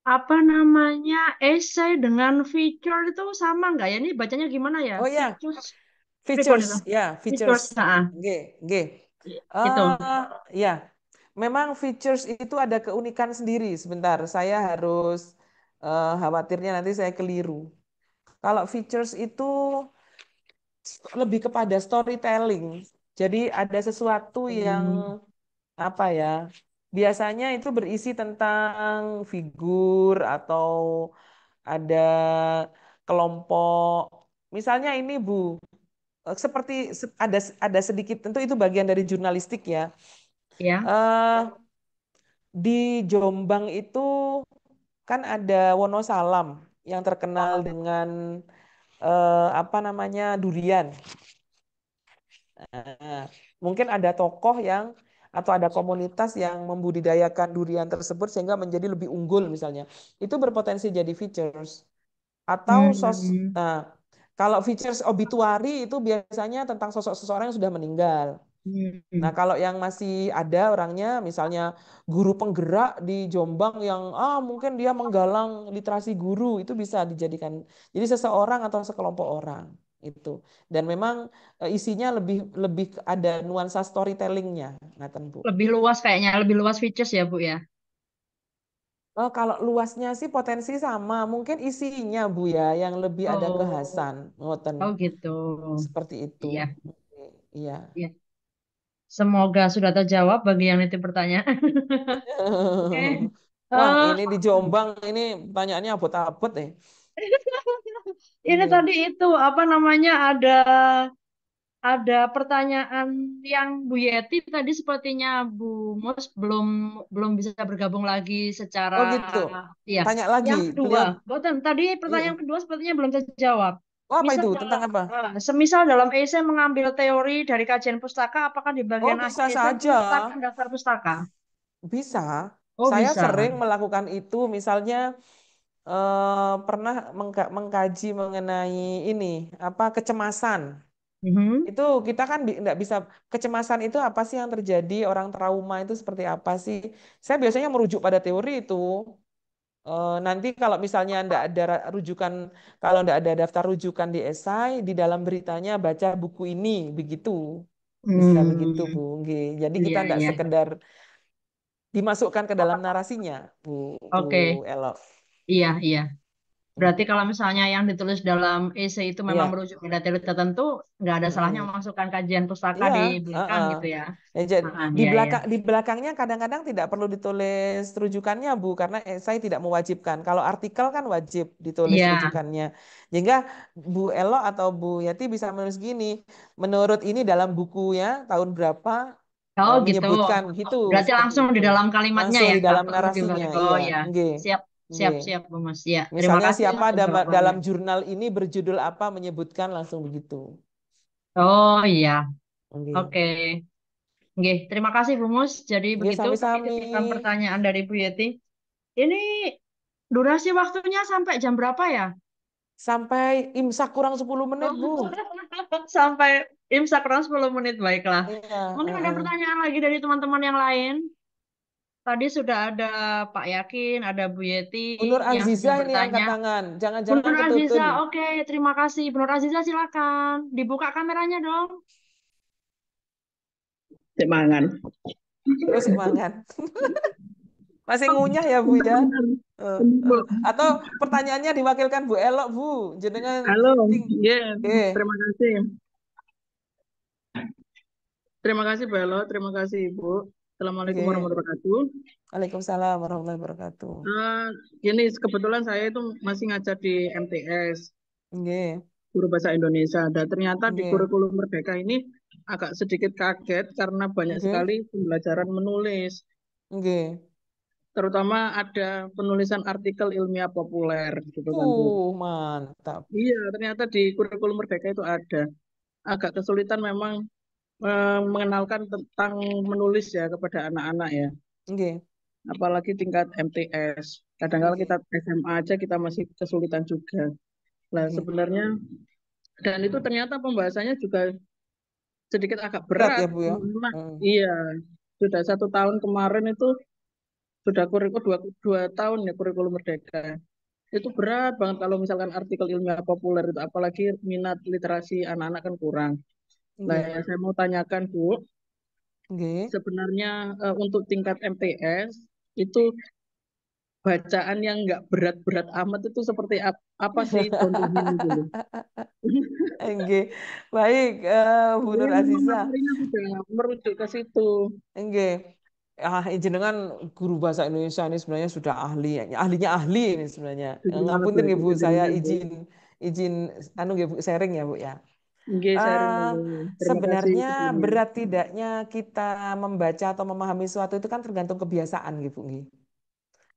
apa namanya esai dengan feature itu sama nggak ya? Ini bacanya gimana ya?
Oh ya,
Features, pripun
features,
itu?
ya, features.
Features, nah,
Nggih, nggih.
itu.
Ya, memang features itu ada keunikan sendiri. Sebentar, saya harus khawatirnya nanti saya keliru. Kalau features itu lebih kepada storytelling. Jadi ada sesuatu yang
Hmm.
apa ya? Biasanya itu berisi tentang figur atau ada kelompok. Misalnya ini Bu, seperti ada sedikit tentu itu bagian dari jurnalistik ya.
Ya.
eh di Jombang itu kan ada Wonosalam yang terkenal dengan apa namanya durian. Nah, mungkin ada tokoh yang atau ada komunitas yang membudidayakan durian tersebut sehingga menjadi lebih unggul misalnya. Itu berpotensi jadi features. Atau
Hmm.
nah, kalau features obituary itu biasanya tentang sosok seseorang yang sudah meninggal. Nah,
Hmm.
kalau yang masih ada orangnya, misalnya guru penggerak di Jombang yang mungkin dia menggalang literasi guru, itu bisa dijadikan jadi seseorang atau sekelompok orang itu. Dan memang isinya lebih lebih ada nuansa storytellingnya, ngaten Bu.
Lebih luas kayaknya, lebih luas features ya, Bu ya.
Kalau luasnya sih potensi sama, mungkin isinya Bu ya yang lebih ada
Oh,
kekhasan, ngoten.
oh gitu.
Seperti itu.
Iya,
Oke, iya.
iya. Semoga sudah terjawab bagi yang itu pertanyaan. Oke.
Wah,
Eh,
ini di Jombang ini pertanyaannya abot-abot deh.
ini
Oke.
tadi itu apa namanya ada pertanyaan yang Bu Yeti tadi sepertinya Bu Mus belum belum bisa bergabung lagi secara
Oh gitu.
iya.
Tanya lagi.
Yang kedua,
Beliau,
Boten, tadi
iya.
pertanyaan kedua sepertinya belum terjawab.
Oh apa
Misal
itu? Tentang
dalam
apa?
semisal dalam esai mengambil teori dari kajian pustaka, apakah di
Oh
bagian akhir
bisa
esai
saja.
menyertakan daftar pustaka?
Bisa.
Oh
Saya
bisa.
sering melakukan itu. Misalnya pernah mengkaji mengenai ini apa kecemasan.
Mhm.
Itu kita kan nggak bisa kecemasan itu apa sih yang terjadi orang trauma itu seperti apa sih? Saya biasanya merujuk pada teori itu. Nanti kalau misalnya ndak ada rujukan, kalau ndak ada daftar rujukan di esai, di dalam beritanya baca buku ini, begitu. Bisa begitu,
Hmm,
Bu. Nggih. Jadi kita
iya
ndak
iya.
sekedar dimasukkan ke dalam narasinya, Bu
Oke,
Elo.
iya iya. Berarti
Mm.
kalau misalnya yang ditulis dalam esai itu memang
Iya.
merujuk pada teori tertentu, nggak ada salahnya
Mm-mm.
memasukkan kajian pustaka
Iya,
di belakang
heeh.
gitu ya.
Ya, jadi
Iya iya.
di belakangnya kadang-kadang tidak perlu ditulis rujukannya, Bu, karena esai tidak mewajibkan. Kalau artikel kan wajib ditulis
Iya.
rujukannya. Sehingga Bu Elo atau Bu Yati bisa menulis gini, menurut ini dalam buku ya tahun berapa
Oh gitu.
menyebutkan gitu,
Berarti
seperti
langsung
itu.
di dalam kalimatnya
Langsung
ya,
di
nggak
dalam
perlu
narasinya,
dibalik. Oh
iya,
ya,
nggih,
siap siap
nggih.
siap Bu Mas. Ya, terima
Misalnya
kasih
siapa
untuk
dalam
jawabannya.
jurnal ini berjudul apa menyebutkan langsung begitu.
Oh iya,
Nggih.
oke. Oke, terima kasih Bu Mus. Jadi
Nggih,
begitu kami
sami-sami.
titipkan pertanyaan dari Bu Yeti. Ini durasi waktunya sampai jam berapa ya?
Sampai imsak kurang 10 menit,
Oh,
Bu.
sampai imsak kurang 10 menit, baiklah.
Iya,
Mungkin ada
heeh.
pertanyaan lagi dari teman-teman yang lain. Tadi sudah ada Pak Yakin, ada Bu Yeti
Bu Nur
yang sudah
Azizah ini
bertanya.
angkat tangan.
Bu
Jangan-jangan
Nur
ketutun.
Aziza, oke, terima kasih. Bu Nur Aziza, silakan. Dibuka kameranya dong.
Cek mangan.
Terus semangat. Masih ngunyah ya, Bu ya?
Bener-bener.
Eh,
Bu.
Atau pertanyaannya diwakilkan Bu Elok, Bu. Jenengan
Halo,
ting
ya,
eh,
terima kasih. Terima kasih Belo, terima kasih Ibu. Assalamualaikum
nggih.
warahmatullahi wabarakatuh.
Waalaikumsalam warahmatullahi wabarakatuh.
Eh, Gini, kebetulan saya itu masih ngajar di MTS,
Nggih,
Guru Bahasa Indonesia. Dan ternyata di
nggih,
kurikulum Merdeka ini agak sedikit kaget karena banyak
nggih,
sekali pembelajaran menulis.
nggih.
Terutama ada penulisan artikel ilmiah populer, gitu kan Bu.
Mantap.
Iya, ternyata di kurikulum Merdeka itu ada. Agak kesulitan memang mengenalkan tentang menulis ya kepada anak-anak ya,
Nggih,
apalagi tingkat MTS. Kadang-kadang
nggih,
kita SMA aja kita masih kesulitan juga. Nah,
nggih.
sebenarnya dan itu ternyata pembahasannya juga sedikit agak
Berat
berat.
ya, Bu ya?
Nah,
Hmm.
iya, sudah 1 tahun kemarin itu sudah kurikulum dua tahun ya kurikulum Merdeka. Itu berat banget kalau misalkan artikel ilmiah populer itu, apalagi minat literasi anak-anak kan kurang. Nah,
Nggih,
yang saya mau tanyakan Bu,
nggih.
sebenarnya untuk tingkat MTS itu bacaan yang nggak berat-berat amat itu seperti apa sih contohnya gitu loh.
Nggih. Baik, Bu
Saya
Nur
memang
Aziza.
materinya sudah merujuk ke situ.
Nggih. jenengan guru bahasa Indonesia ini sebenarnya sudah ahli, ahlinya ahli ini sebenarnya.
Terima
Ngapunten nggih
kasih
Bu, saya
jenengan, Bu.
izin anu nggih Bu, sharing ya Bu ya.
Nggih, sharing,
Eh,
Bu. Terima kasih
Sebenarnya
sebelumnya.
berat tidaknya kita membaca atau memahami sesuatu itu kan tergantung kebiasaan gitu nggih.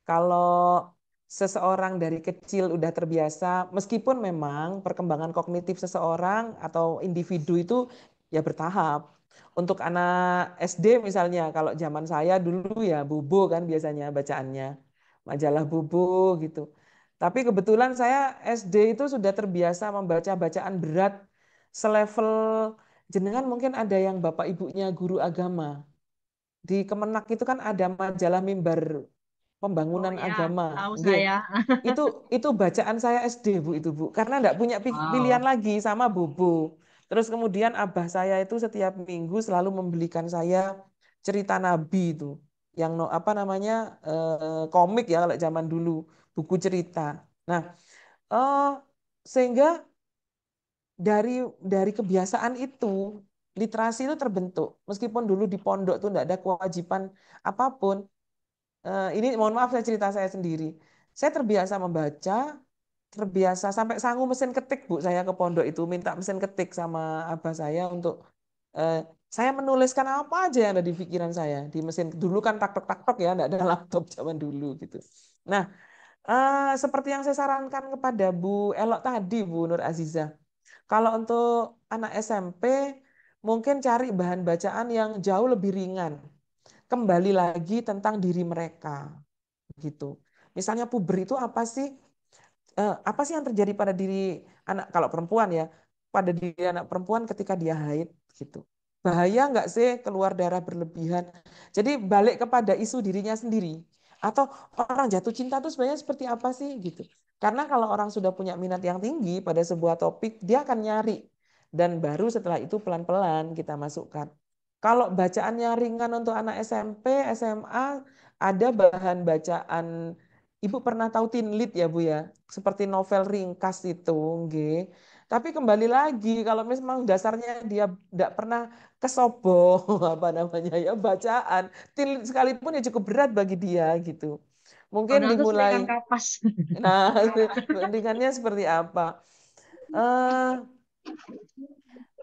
Kalau seseorang dari kecil udah terbiasa, meskipun memang perkembangan kognitif seseorang atau individu itu ya bertahap. Untuk anak SD misalnya, kalau zaman saya dulu ya Bobo kan biasanya bacaannya, majalah Bobo gitu. Tapi kebetulan saya SD itu sudah terbiasa membaca bacaan berat selevel jenengan mungkin ada yang bapak ibunya guru agama. Di Kemenak itu kan ada majalah mimbar
Oh
pembangunan
ya,
agama.
tahu
Nggih.
saya.
Itu bacaan saya SD Bu itu Bu, karena enggak punya pilihan
Wow.
lagi sama Bobo. Terus kemudian abah saya itu setiap minggu selalu membelikan saya cerita Nabi itu, yang apa namanya komik ya kalau zaman dulu, buku cerita. Nah, eh, sehingga dari kebiasaan itu literasi itu terbentuk. Meskipun dulu di pondok tuh enggak ada kewajiban apapun. Ini mohon maaf saya cerita saya sendiri. Saya terbiasa membaca, terbiasa sampai sanggup mesin ketik Bu. Saya ke pondok itu minta mesin ketik sama abah saya untuk saya menuliskan apa aja yang ada di pikiran saya di mesin. Dulu kan tak tok ya, enggak ada laptop zaman dulu gitu. Nah, seperti yang saya sarankan kepada Bu Elok tadi, Bu Nur Aziza. Kalau untuk anak SMP, mungkin cari bahan bacaan yang jauh lebih ringan. Kembali lagi tentang diri mereka gitu. Misalnya puber itu apa sih yang terjadi pada diri anak kalau perempuan ya, pada diri anak perempuan ketika dia haid gitu. Bahaya nggak sih keluar darah berlebihan? Jadi balik kepada isu dirinya sendiri. Atau orang jatuh cinta itu sebenarnya seperti apa sih gitu. Karena kalau orang sudah punya minat yang tinggi pada sebuah topik, dia akan nyari. Dan baru setelah itu pelan-pelan kita masukkan. Kalau bacaannya ringan untuk anak SMP, SMA, ada bahan bacaan. Ibu pernah tahu Teen Lead ya Bu ya? Seperti novel ringkas itu, nggih. Tapi kembali lagi kalau memang dasarnya dia tidak pernah kesobo apa namanya ya bacaan, Teen Lead sekalipun ya cukup berat bagi dia gitu. Mungkin
Padahal itu
dimulai.
selikan kapas.
Nah, bandingannya seperti apa? Eh,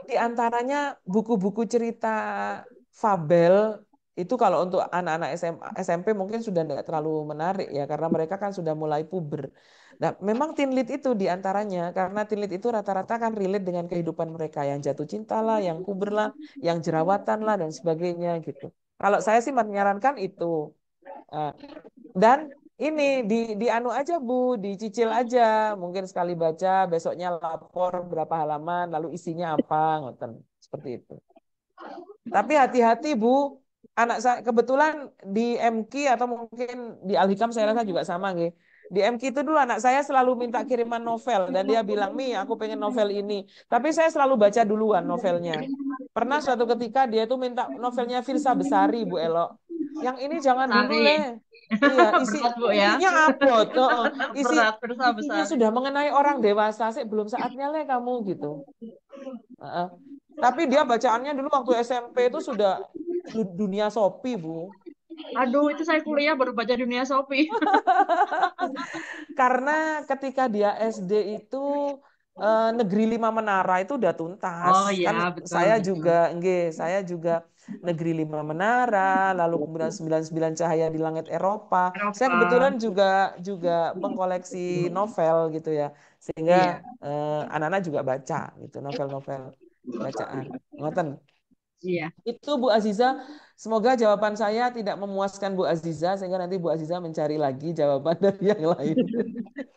di antaranya buku-buku cerita fabel itu kalau untuk anak-anak SMA, SMP mungkin sudah tidak terlalu menarik ya karena mereka kan sudah mulai puber. Nah, memang teen lead itu di antaranya karena teen lead itu rata-rata kan relate dengan kehidupan mereka yang jatuh cinta lah, yang puber lah, yang jerawatan lah dan sebagainya gitu. Kalau saya sih menyarankan itu. Nah, dan ini di anu aja Bu, dicicil aja. Mungkin sekali baca, besoknya lapor berapa halaman, lalu isinya apa, ngoten. Seperti itu. Tapi hati-hati Bu, anak saya kebetulan di MQ atau mungkin di Alhikam saya rasa juga sama nggih. Di MQ itu dulu anak saya selalu minta kiriman novel dan dia bilang, "Mi, aku pengen novel ini." Tapi saya selalu baca duluan novelnya. Pernah suatu ketika dia tuh minta novelnya Firsa Besari, Bu Elo. Yang ini jangan dulu,
Sari.
Le. Iya,
Berat, Bu ya.
isinya upload. Oh,
Berat, Firsa
isinya
Besari.
sudah mengenai orang dewasa sih, belum saatnya Le kamu gitu. Heeh. Tapi dia bacaannya dulu waktu SMP itu sudah dunia Shopee, Bu.
Aduh, itu saya kuliah baru baca Dunia Shopee.
Karena ketika dia SD itu Negeri Lima Menara itu udah tuntas.
Oh ya,
Kan
betul, betul.
saya juga Negeri Lima Menara, lalu kemudian 99 Cahaya di Langit Eropa. Saya
Eropa.
kebetulan juga juga pengkoleksi novel gitu ya. Sehingga
Iya,
anak-anak juga baca gitu novel-novel bacaan. Ngoten.
iya.
Itu Bu Aziza, semoga jawaban saya tidak memuaskan Bu Aziza sehingga nanti Bu Aziza mencari lagi jawaban dari yang lain.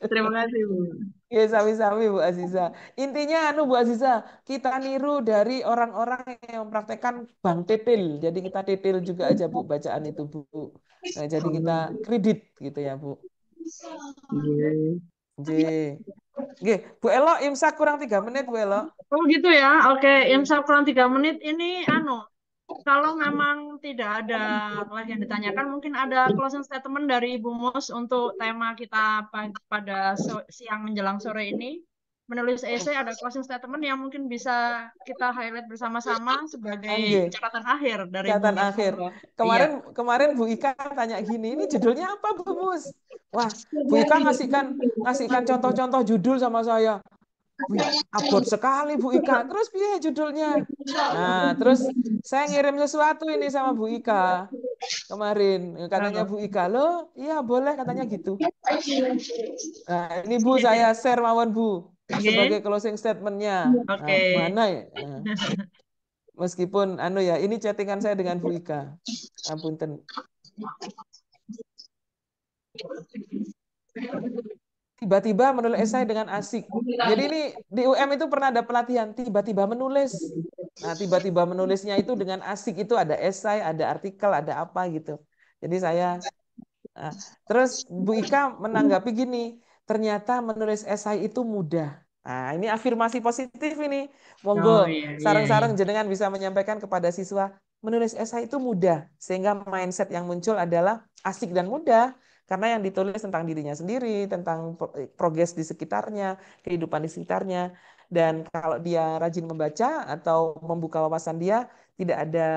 Terima kasih, Bu.
Ya, sami-sami Bu Aziza. Intinya anu Bu Aziza, kita niru dari orang-orang yang mempraktekkan Bang Titil. Jadi kita titil juga aja Bu bacaan itu Bu. Nah, jadi kita kredit gitu ya Bu.
Iya.
J. Oke, Bu Elo imsak kurang 3 menit Bu Elo.
Oh gitu ya. Oke, imsak kurang 3 menit. Ini anu, kalau memang tidak ada lagi yang ditanyakan, mungkin ada closing statement dari Ibu Mus untuk tema kita pada siang menjelang sore ini. menulis esai, ada closing statement yang mungkin bisa kita highlight bersama-sama sebagai
Angge,
catatan akhir dari Bu
catatan
Mus.
akhir.
Monggo. Iya.
Kemarin Bu Ika tanya gini, ini judulnya apa Bu Mus? Wah, Bu Ika ngasihkan contoh-contoh judul sama saya. Wih, abot sekali Bu Ika. Terus piye judulnya? Nah, terus saya ngirim sesuatu ini sama Bu Ika kemarin. Katanya Bu Ika, loh, iya boleh katanya gitu. Nah, ini Bu saya share mawon Bu
Oke.
sebagai closing statementnya. Nah,
Oke.
mana ya? Nah, meskipun anu ya, ini chattingan saya dengan Bu Ika. Apunten. Tiba-tiba menulis esai dengan asik. Jadi ini di UM itu pernah ada pelatihan tiba-tiba menulis. Nah, tiba-tiba menulisnya itu dengan asik, itu ada esai, ada artikel, ada apa gitu. Jadi saya nah, terus Bu Ika menanggapi gini, ternyata menulis esai itu mudah. Nah, ini afirmasi positif ini.
Oh
Monggo,
iya, iya, iya.
sarang-sarang jenengan bisa menyampaikan kepada siswa, menulis esai itu mudah. Sehingga mindset yang muncul adalah asik dan mudah. Karena yang ditulis tentang dirinya sendiri, tentang progres di sekitarnya, kehidupan di sekitarnya. Dan kalau dia rajin membaca atau membuka wawasan dia, tidak ada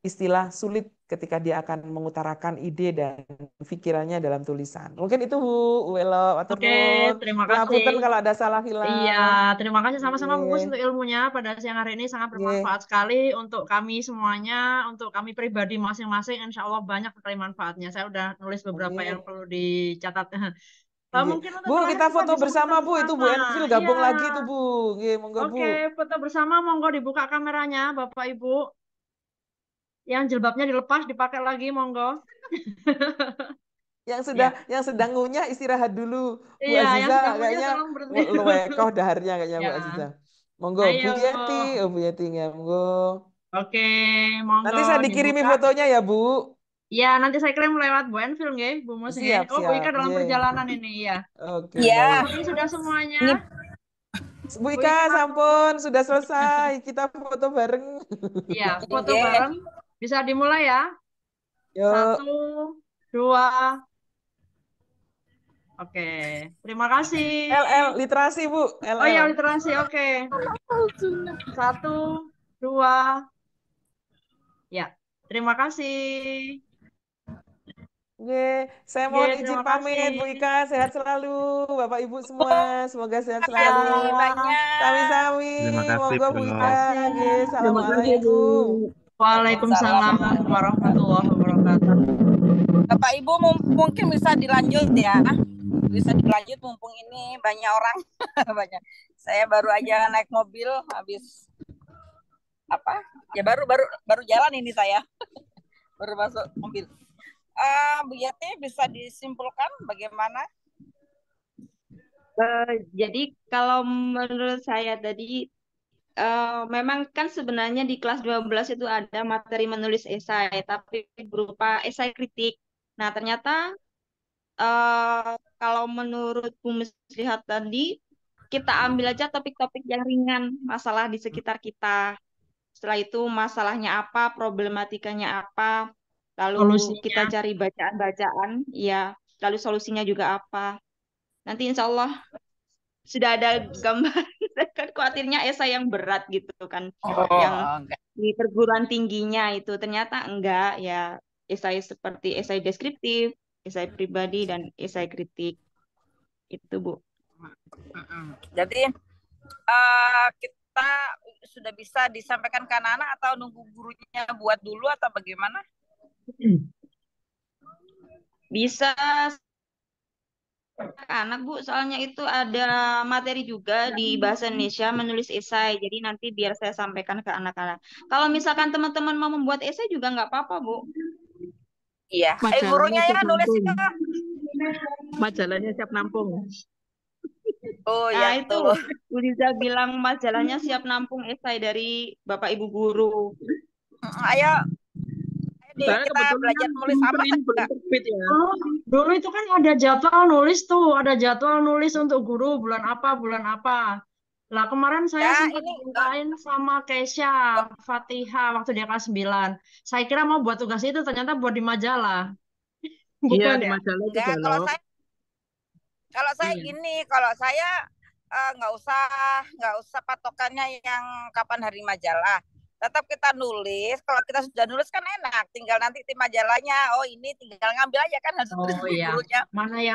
istilah sulit ketika dia akan mengutarakan ide dan pikirannya dalam tulisan. Mungkin itu Bu Welo, atur
Oke,
nuwun.
terima
Ngapunten
kasih.
kalau ada salah
Iya,
hilang.
terima kasih sama-sama Bu Mus
Nggih,
untuk ilmunya pada siang hari ini sangat
nggih,
bermanfaat sekali untuk kami semuanya, untuk kami pribadi masing-masing. Insya Allah banyak sekali manfaatnya. Saya udah nulis beberapa
nggih,
yang perlu dicatat.
nggih.
Mungkin untuk
Bu,
terakhir
kita
kita
foto
bisa
bersama Bu. Itu Bu
bersama-sama.
Enfil
Iya,
gabung lagi tuh Bu. Nggih, monggo Bu.
oke, foto bersama. Monggo dibuka kameranya, Bapak Ibu. Yang jilbabnya dilepas, dipakai lagi, monggo. Ya,
Yang sedang ngunyah istirahat dulu. Bu
iya, yang
Aziza
sedang punya
kayaknya
tolong berhenti dulu.
luwekoh daharnya kayaknya
Ya,
Bu Aziza. Monggo Bu
ayo.
Yeti, oh Bu Yeti nggih, monggo.
Oke, monggo
Nanti saya dikirimi
dibuka.
fotonya ya Bu.
Ya, nanti saya klaim lewat Bu Enfil nggih, Bu Mus nggih.
Siap,
Oh, Bu Ika
siap,
dalam
nggih.
perjalanan ini ya.
Oke, baik.
Ya,
Ini sudah semuanya.
ini
Bu
Bu
Ika,
Ika,
sampun, sudah selesai. Kita foto bareng.
iya, foto
nggih.
bareng. Bisa dimulai ya.
Yuk,
1, 2. Oke, terima kasih.
LL, literasi Bu,
Oh ya,
LL.
literasi. Oke. 1, 2. Ya, terima kasih.
Oke, saya
Oke,
mohon izin
terima
pamit
kasih.
Bu Ika, sehat selalu. Bapak Ibu semua, semoga sehat
Terima
selalu.
kasih
Ya,
banyak.
Sami-sami,
Terima kasih,
monggo Bu
Prof.
Ika.
kasih.
Nggih,
Terima kasih Bu.
assalamualaikum.
Waalaikumsalam warahmatullahi wabarakatuh.
Bapak Ibu mungkin bisa dilanjut ya. Bisa dilanjut mumpung ini banyak orang. Banyak. Saya baru aja naik mobil habis apa? Ya baru jalan ini saya. Baru masuk mobil. Bu Yati bisa disimpulkan bagaimana?
Jadi kalau menurut saya tadi memang kan sebenarnya di kelas 12 itu ada materi menulis esai, tapi berupa esai kritik. Nah, ternyata kalau menurut Bu Muslihat tadi, kita ambil aja topik-topik yang ringan, masalah di sekitar kita. Setelah itu masalahnya apa, problematikanya apa, lalu kita
Solusinya.
cari bacaan-bacaan, ya, lalu solusinya juga apa. Nanti insya Allah sudah ada gambaran. Kan khawatirnya esai yang berat gitu kan, yang
enggak.
di perguruan tingginya itu ternyata enggak, ya esai seperti esai deskriptif, esai pribadi, dan esai kritik itu Bu.
Jadi kita sudah bisa disampaikan ke anak-anak atau nunggu gurunya buat dulu atau bagaimana?
Bisa anak Bu, soalnya itu ada materi juga di bahasa Indonesia menulis esai, jadi nanti biar saya sampaikan ke anak-anak. Kalau misalkan teman-teman mau membuat esai juga nggak apa-apa Bu.
Iya.
Majalahnya
Gurunya ya
siap
nulis
nampung.
itu.
Majalahnya siap nampung.
Oh
Nah
ya
itu
tuh.
Bu Liza bilang majalahnya siap nampung esai dari Bapak Ibu guru.
Ayo
Saya
kita
kebetulan
belajar
kan
nulis apa
belum
enggak?
terbit ya.
Oh, dulu itu kan ada jadwal nulis tuh, ada jadwal nulis untuk guru bulan apa. Lah kemarin saya
Ya
sempat
ini
dimintain sama Kesha Fatihah waktu dia kelas 9. Saya kira mau buat tugas itu, ternyata buat di majalah.
Iya,
Bukan
di
ya?
majalah itu
enggak.
balok.
Kalau saya
Iya.
gini, kalau saya nggak usah patokannya yang kapan hari majalah. Tetap kita nulis. Kalau kita sudah nulis kan enak. Tinggal nanti tim majalahnya, oh ini tinggal ngambil aja kan harus tulis
Oh iya,
gurunya.
mana yang